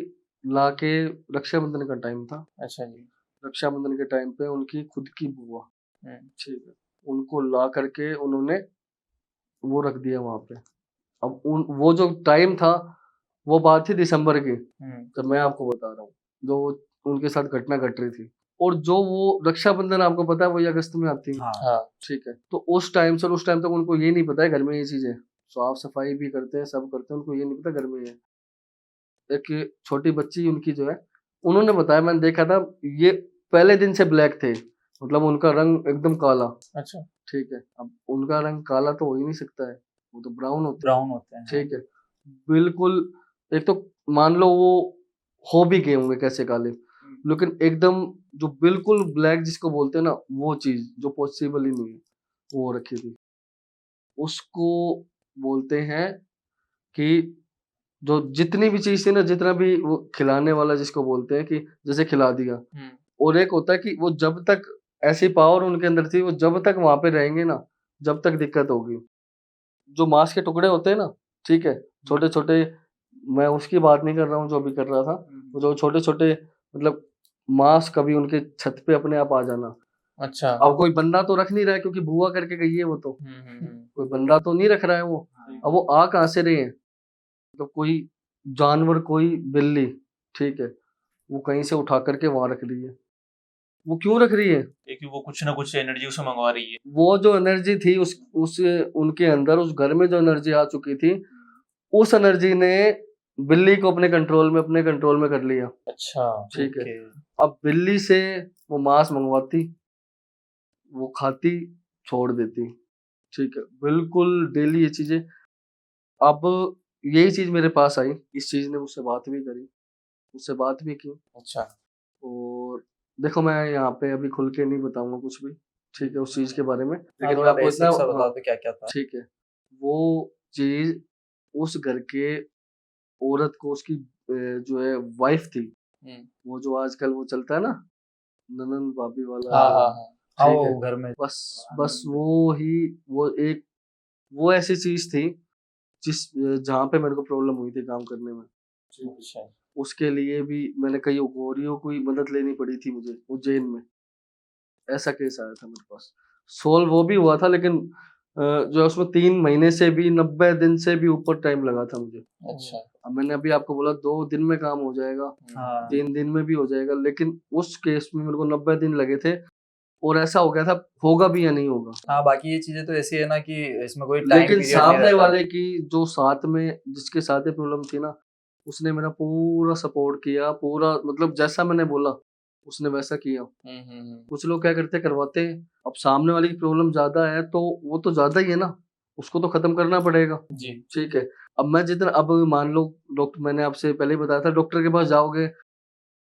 Speaker 2: लाके, रक्षाबंधन का टाइम था,
Speaker 1: अच्छा जी।
Speaker 2: रक्षाबंधन के टाइम पे उनकी खुद की बुआ,
Speaker 1: हम्म।
Speaker 2: ठीक है, उनको ला करके उन्होंने वो रख दिया वहां पे। अब वो जो टाइम था, वो बात थी दिसंबर की, जब मैं आपको बता रहा हूँ जो उनके साथ घटना घट रही थी। और जो वो रक्षाबंधन आपको पता है वही अगस्त में आती है,
Speaker 3: हाँ
Speaker 1: हाँ।
Speaker 2: ठीक है, तो उस टाइम से उस टाइम तक उनको ये नहीं पता है घर में ये चीजें, साफ सफाई भी करते हैं, सब करते हैं, उनको ये नहीं पता घर में ये। एक छोटी बच्ची उनकी जो है, उन्होंने बताया, मैंने देखा था, ये पहले दिन से ब्लैक थे, मतलब उनका रंग एकदम काला,
Speaker 1: अच्छा।
Speaker 2: ठीक है। अब उनका रंग काला तो हो ही नहीं सकता है, वो तो ब्राउन होते हैं,
Speaker 3: ब्राउन होते हैं।
Speaker 2: ठीक है, बिल्कुल। एक तो मान लो वो हो भी गए होंगे कैसे काले, लेकिन एकदम जो बिल्कुल ब्लैक जिसको बोलते हैं ना, वो चीज जो पॉसिबल ही नहीं है, वो हो रखी थी। उसको बोलते हैं कि जो जितनी भी चीज थी ना, जितना भी वो खिलाने वाला जिसको बोलते हैं, कि जैसे खिला दिया। और एक होता है कि वो जब तक ऐसी पावर उनके अंदर थी, वो जब तक वहां पे रहेंगे ना, जब तक दिक्कत होगी। जो मांस के टुकड़े होते हैं ना, ठीक है, छोटे छोटे, मैं उसकी बात नहीं कर रहा हूँ जो अभी कर रहा था, वो जो छोटे छोटे, मतलब मांस कभी उनके छत पे अपने आप आ जाना।
Speaker 1: अच्छा।
Speaker 2: अब कोई बंदा तो रख नहीं रहा है क्योंकि बुआ करके गई है वो, तो कोई बंदा तो नहीं रख रहा है वो। अब वो आ कहाँ से रहे हैं, मतलब कोई जानवर, कोई बिल्ली, ठीक है, वो कहीं से उठा करके वहां रख रही है। वो क्यों रख रही है?
Speaker 1: क्योंकि वो कुछ ना कुछ एनर्जी उसे मंगवा रही है।
Speaker 2: वो जो एनर्जी थी उस उनके अंदर, उस घर में जो एनर्जी आ चुकी थी, उस एनर्जी ने बिल्ली को अपने कंट्रोल में कर लिया,
Speaker 1: अच्छा।
Speaker 2: ठीक है।
Speaker 1: ओके।
Speaker 2: अब बिल्ली से वो मांस मंगवाती, वो खाती, छोड़ देती, ठीक है, बिल्कुल डेली ये चीजें। अब यही चीज मेरे पास आई, इस चीज ने मुझसे बात भी करी, मुझसे बात भी की।
Speaker 1: अच्छा।
Speaker 2: और देखो, मैं यहाँ पे अभी खुल के नहीं बताऊंगा कुछ भी, ठीक है, उस चीज के बारे में, लेकिन मैं
Speaker 3: थोड़ा
Speaker 2: आपको इतना,
Speaker 3: बेसिक सा बता
Speaker 2: हाँ,
Speaker 3: दो क्या क्या था।
Speaker 2: ठीक है, वो चीज उस घर के औरत को, उसकी जो है वाइफ थी, वो जो आजकल वो चलता है ना, ननन भाभी वाला,
Speaker 1: हाँ हाँ हाँ।
Speaker 3: हाँ
Speaker 2: ठीक है,
Speaker 3: वो घर में।
Speaker 2: बस बस वो ही, वो एक, वो ऐसी चीज थी जिस जहाँ पे मेरे को प्रॉब्लम हुई थी काम करने में,
Speaker 1: अच्छा। है।
Speaker 2: उसके लिए भी मैंने कई गौरियों की मदद लेनी पड़ी थी मुझे उज्जैन में। ऐसा केस आया था मेरे पास, सोल्व वो भी हुआ था, लेकिन जो है उसमें 3 महीने से भी, 90 दिन से भी ऊपर टाइम लगा था मुझे।
Speaker 1: अच्छा।
Speaker 2: अब मैंने अभी आपको बोला 2 दिन में काम हो जाएगा,
Speaker 3: हाँ
Speaker 2: 3 दिन में भी हो जाएगा, लेकिन उस केस में मेरे को 90 दिन लगे थे, और ऐसा हो गया था, होगा भी या नहीं होगा।
Speaker 3: हाँ, बाकी ये चीजें तो ऐसी है ना कि इसमें कोई टाइम
Speaker 2: लेकिन
Speaker 3: पीरियड नहीं
Speaker 2: सामने
Speaker 3: रहता।
Speaker 2: वाले की, जो साथ में, जिसके साथ ये प्रॉब्लम थी ना, उसने मेरा पूरा सपोर्ट किया, पूरा, मतलब जैसा मैंने बोला उसने वैसा किया। कुछ लोग क्या करते, करवाते हैं, अब सामने वाले की प्रॉब्लम ज्यादा है तो वो तो ज्यादा ही है ना, उसको तो खत्म करना पड़ेगा,
Speaker 1: जी।
Speaker 2: ठीक है। अब मैं जितना, अब मान लो डॉक्टर, मैंने आपसे पहले ही बताया था, डॉक्टर के पास जाओगे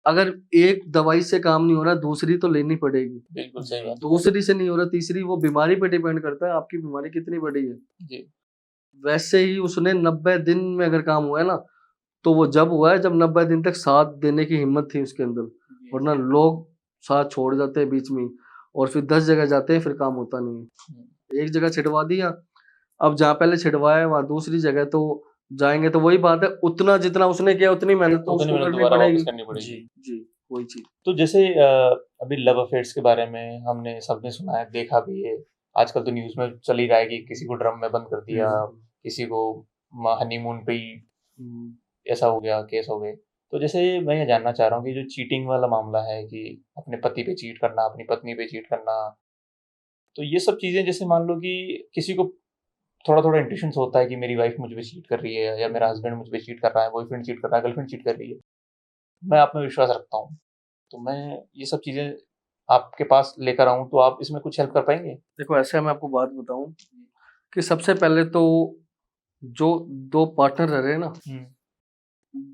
Speaker 2: अगर एक दवाई से काम नहीं हो रहा, दूसरी तो लेनी पड़ेगी।
Speaker 1: बिल्कुल सही बात।
Speaker 2: दूसरी से नहीं हो रहा, तीसरी, वो बीमारी पे डिपेंड करता है आपकी बीमारी कितनी बड़ी है।
Speaker 1: जी।
Speaker 2: वैसे ही उसने 90 दिन में अगर काम हुआ है ना, तो वो जब हुआ है जब 90 दिन तक साथ देने की हिम्मत थी उसके अंदर, वरना लोग साथ छोड़ जाते हैं बीच में ही, और फिर 10 जगह जाते हैं, फिर काम होता नहीं है। एक जगह छिड़वा दिया, अब जहाँ पहले छिड़वाया है वहाँ दूसरी जगह तो जाएंगे, तो वही बात है, उतना जितना उसने किया उतनी मेहनत तो
Speaker 1: उतनी
Speaker 2: उसको
Speaker 1: मेहनत
Speaker 2: करनी
Speaker 1: दोबारा वापस
Speaker 2: पड़ेगी।
Speaker 1: करनी पड़ेगी।
Speaker 3: जी।
Speaker 2: जी, वही चीज।
Speaker 1: तो जैसे अभी लव अफेयर्स के बारे में हमने सबने सुना है, देखा भी है, आजकल तो न्यूज में चल ही रहा है कि किसी को ड्रम में बंद कर दिया, किसी को हनीमून पे ही ऐसा हो गया, केस हो गए। तो जैसे मैं ये जानना चाह रहा हूँ कि जो चीटिंग वाला मामला है कि अपने पति पे चीट करना, अपनी पत्नी पे चीट करना, तो ये सब चीजें जैसे मान लो कि किसी को थोड़ा थोड़ा इंट्यूशन होता है कि मेरी वाइफ मुझ पे चीट कर रही है, या मेरा हस्बैंड मुझ पे चीट कर रहा है, बॉयफ्रेंड चीट कर रहा है, गर्लफ्रेंड चीट कर रही है, मैं आप में विश्वास रखता हूँ, तो मैं ये सब चीजें आपके पास लेकर आऊँ, तो आप इसमें कुछ हेल्प कर पाएंगे?
Speaker 2: देखो, ऐसे मैं आपको बात बताऊं कि सबसे पहले तो जो दो पार्टनर रह रहे हैं ना,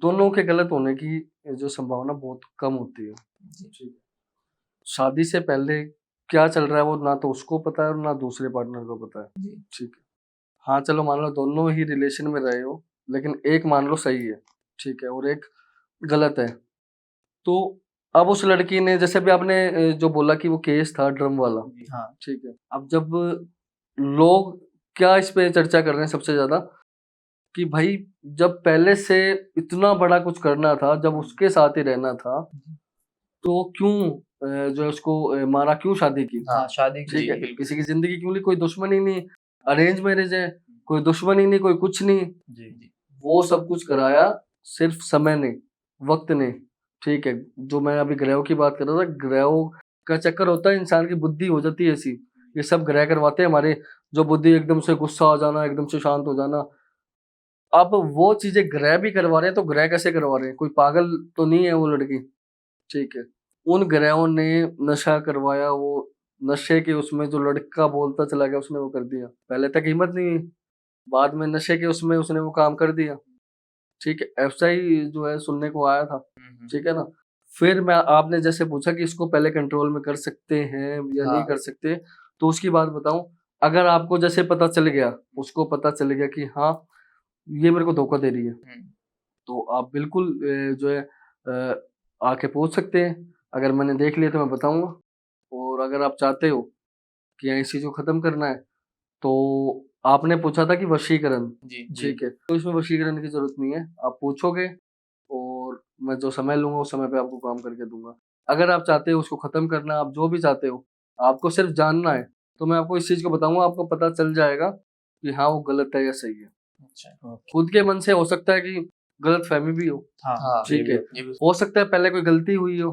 Speaker 2: दोनों के गलत होने की जो संभावना बहुत कम होती है। ठीक है। शादी से पहले क्या चल रहा है वो ना तो उसको पता है और ना दूसरे पार्टनर को पता है। ठीक है। हाँ, चलो मान लो दोनों ही रिलेशन में रहे हो, लेकिन एक मान लो सही है, ठीक है, और एक गलत है, तो अब उस लड़की ने, जैसे भी आपने जो बोला कि वो केस था ड्रम वाला,
Speaker 3: हाँ।
Speaker 2: ठीक है, अब जब लोग क्या इस पे चर्चा कर रहे हैं सबसे ज्यादा, कि भाई जब पहले से इतना बड़ा कुछ करना था, जब उसके साथ ही रहना था, तो क्यों जो है उसको मारा, क्यों शादी की?
Speaker 3: हाँ, शादी
Speaker 2: ठीक है,
Speaker 1: बिल्कुल।
Speaker 2: किसी की जिंदगी क्यों ली? कोई दुश्मनी नहीं, अरेंज मैरिज है, कोई दुश्मनी नहीं, कोई कुछ नहीं,
Speaker 3: जी।
Speaker 2: वो सब कुछ कराया सिर्फ समय ने, वक्त ने। ठीक है, जो मैं अभी ग्रहों की बात कर रहा था, ग्रहों का चक्कर होता है, इंसान की बुद्धि हो जाती है ऐसी, ये सब ग्रह करवाते हैं हमारे, जो बुद्धि एकदम से गुस्सा आ जाना, एकदम से शांत हो जाना। अब वो चीजें ग्रह भी करवा रहे हैं, तो ग्रह कैसे करवा रहे हैं? कोई पागल तो नहीं है वो लड़की। ठीक है, उन ग्रहों ने नशा करवाया, वो नशे के उसमें जो लड़का बोलता चला गया उसने वो कर दिया, पहले तक हिम्मत नहीं हुई, बाद में नशे के उसमें उसने वो काम कर दिया। ठीक है, ऐसा ही जो है सुनने को आया था। ठीक है ना। फिर मैं, आपने जैसे पूछा कि इसको पहले कंट्रोल में कर सकते हैं या नहीं
Speaker 3: हाँ।
Speaker 2: कर सकते, तो उसकी बात बताऊं, अगर आपको जैसे पता चल गया, उसको पता चल गया कि हाँ ये मेरे को धोखा दे रही है, तो आप बिल्कुल जो है आके पूछ सकते हैं। अगर मैंने देख लिया तो मैं बताऊंगा, और अगर आप चाहते हो कि हाँ, इस चीज को खत्म करना है, तो आपने पूछा था कि वशीकरण,
Speaker 1: जी।
Speaker 2: ठीक है, तो इसमें वशीकरण की जरूरत नहीं है, आप पूछोगे और मैं जो समय लूंगा उस समय पे आपको काम करके दूंगा। अगर आप चाहते हो उसको खत्म करना, आप जो भी चाहते हो, आपको सिर्फ जानना है, तो मैं आपको इस चीज को बताऊंगा, आपको पता चल जाएगा कि हाँ वो गलत है या सही है।
Speaker 1: अच्छा।
Speaker 2: खुद के मन से हो सकता है कि गलत फहमी भी हो,
Speaker 3: हाँ,
Speaker 2: ठीक है,
Speaker 1: ये भी
Speaker 2: हो सकता है पहले कोई गलती हुई हो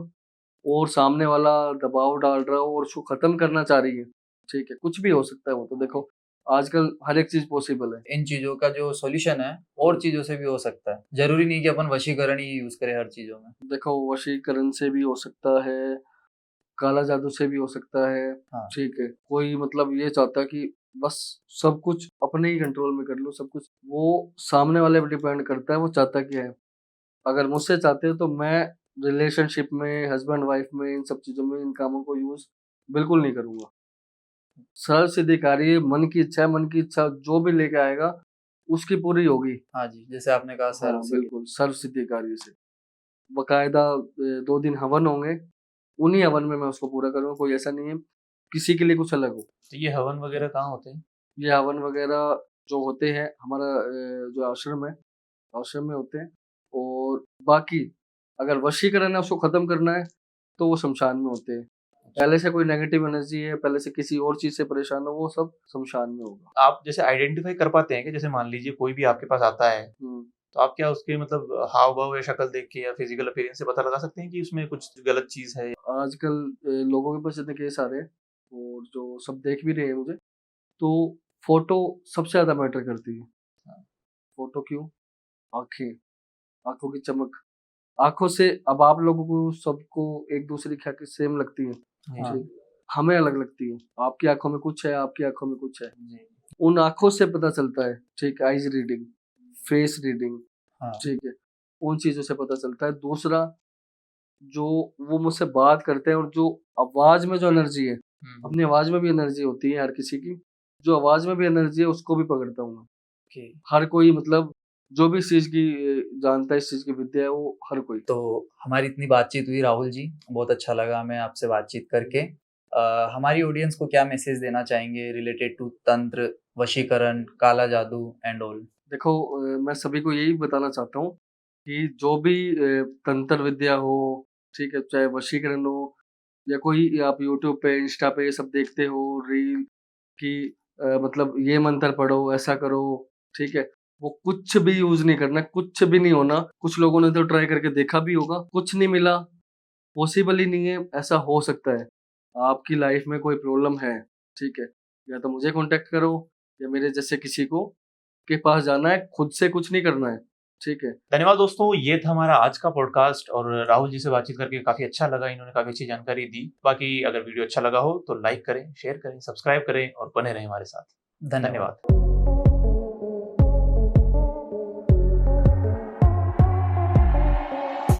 Speaker 2: और सामने वाला दबाव डाल रहा हो और उसको खत्म करना चाह रही है, ठीक है, कुछ भी हो सकता है वो, तो देखो आजकल हर एक चीज पॉसिबल है।
Speaker 3: इन चीजों का जो सॉल्यूशन है और चीजों से भी हो सकता है, जरूरी नहीं कि अपन वशीकरण ही यूज करें हर चीजों में।
Speaker 2: देखो, वशीकरण से भी हो सकता है, काला जादू से भी हो सकता है।
Speaker 3: हाँ।
Speaker 2: ठीक है, कोई मतलब ये चाहता है कि बस सब कुछ अपने ही कंट्रोल में कर लो, सब कुछ वो सामने वाले पे डिपेंड करता है, वो चाहता क्या है। अगर मुझसे चाहते हो तो मैं रिलेशनशिप में, हस्बैंड वाइफ में, इन सब चीजों में इन कामों को यूज बिल्कुल नहीं करूंगा। सरल सीधी कार्य, मन की इच्छा है, मन की इच्छा जो भी लेके आएगा उसकी पूरी होगी।
Speaker 3: हाँ जी, जैसे आपने कहा सर।
Speaker 2: हाँ बिल्कुल, सर्व सिद्धि कार्य से बकायदा 2 दिन हवन होंगे, उन्हीं हवन में मैं उसको पूरा करूंगा, कोई ऐसा नहीं है किसी के लिए कुछ अलग हो।
Speaker 1: तो ये हवन वगैरह कहाँ होते हैं?
Speaker 2: ये हवन वगैरह जो होते हैं हमारा जो आश्रम है, आश्रम में होते हैं, और बाकी अगर वशीकरण है, उसको खत्म करना है, तो वो शमशान में होते हैं। पहले से कोई नेगेटिव एनर्जी है, पहले से किसी और चीज से परेशान हो, वो सब शमशान में होगा।
Speaker 1: आप जैसे आइडेंटिफाई कर पाते हैं कि जैसे मान लीजिए कोई भी आपके पास आता है, तो आप क्या उसके मतलब हाव भाव या शक्ल देख के या फिजिकल अपीयरेंस से पता लगा सकते हैं कि उसमें कुछ गलत चीज है?
Speaker 2: आजकल लोगों के पास इतने केस आ रहे हैं, और जो सब देख भी रहे हैं मुझे, तो फोटो सबसे ज्यादा मैटर करती है। फोटो क्यों? आंखें, आंखों की चमक, आंखों से, अब आप लोगों को सबको एक दूसरे की आंखें सेम लगती है,
Speaker 3: हाँ।
Speaker 2: ठीक, हमें अलग लगती है, आपकी आंखों में कुछ है, आपकी आंखों में कुछ है,
Speaker 1: जी।
Speaker 2: उन आंखों से पता चलता है। ठीक, आइज रीडिंग, फेस रीडिंग,
Speaker 3: हाँ।
Speaker 2: ठीक है, उन चीजों से पता चलता है। दूसरा, जो वो मुझसे बात करते हैं और जो आवाज में जो एनर्जी है, अपनी आवाज में भी एनर्जी होती है हर किसी की, जो आवाज में भी एनर्जी है उसको भी पकड़ता हूँ मैं।
Speaker 1: ओके।
Speaker 2: हर कोई मतलब जो भी इस चीज की जानता है, इस चीज की विद्या है, वो हर कोई।
Speaker 3: तो हमारी इतनी बातचीत हुई राहुल जी, बहुत अच्छा लगा हमें आपसे बातचीत करके। हमारी ऑडियंस को क्या मैसेज देना चाहेंगे रिलेटेड टू तंत्र, वशीकरण, काला जादू एंड ऑल?
Speaker 2: देखो, मैं सभी को यही बताना चाहता हूँ कि जो भी तंत्र विद्या हो, ठीक है, चाहे वशीकरण हो या कोई आप यूट्यूब पे, इंस्टा पे ये सब देखते हो रील कि मतलब ये मंत्र पढ़ो, ऐसा करो, ठीक है, वो कुछ भी यूज नहीं करना, कुछ भी नहीं होना। कुछ लोगों ने तो ट्राई करके देखा भी होगा, कुछ नहीं मिला, पॉसिबल ही नहीं है। ऐसा हो सकता है आपकी लाइफ में कोई प्रॉब्लम है, ठीक है, या तो मुझे कांटेक्ट करो या मेरे जैसे किसी को के पास जाना है, खुद से कुछ नहीं करना है, ठीक है।
Speaker 1: धन्यवाद दोस्तों, ये था हमारा आज का पॉडकास्ट और राहुल जी से बातचीत करके काफी अच्छा लगा। इन्होंने काफी अच्छी जानकारी दी। बाकी अगर वीडियो अच्छा लगा हो तो लाइक करें, शेयर करें, सब्सक्राइब करें और बने रहें हमारे साथ।
Speaker 3: धन्यवाद।
Speaker 1: धन्यवाद।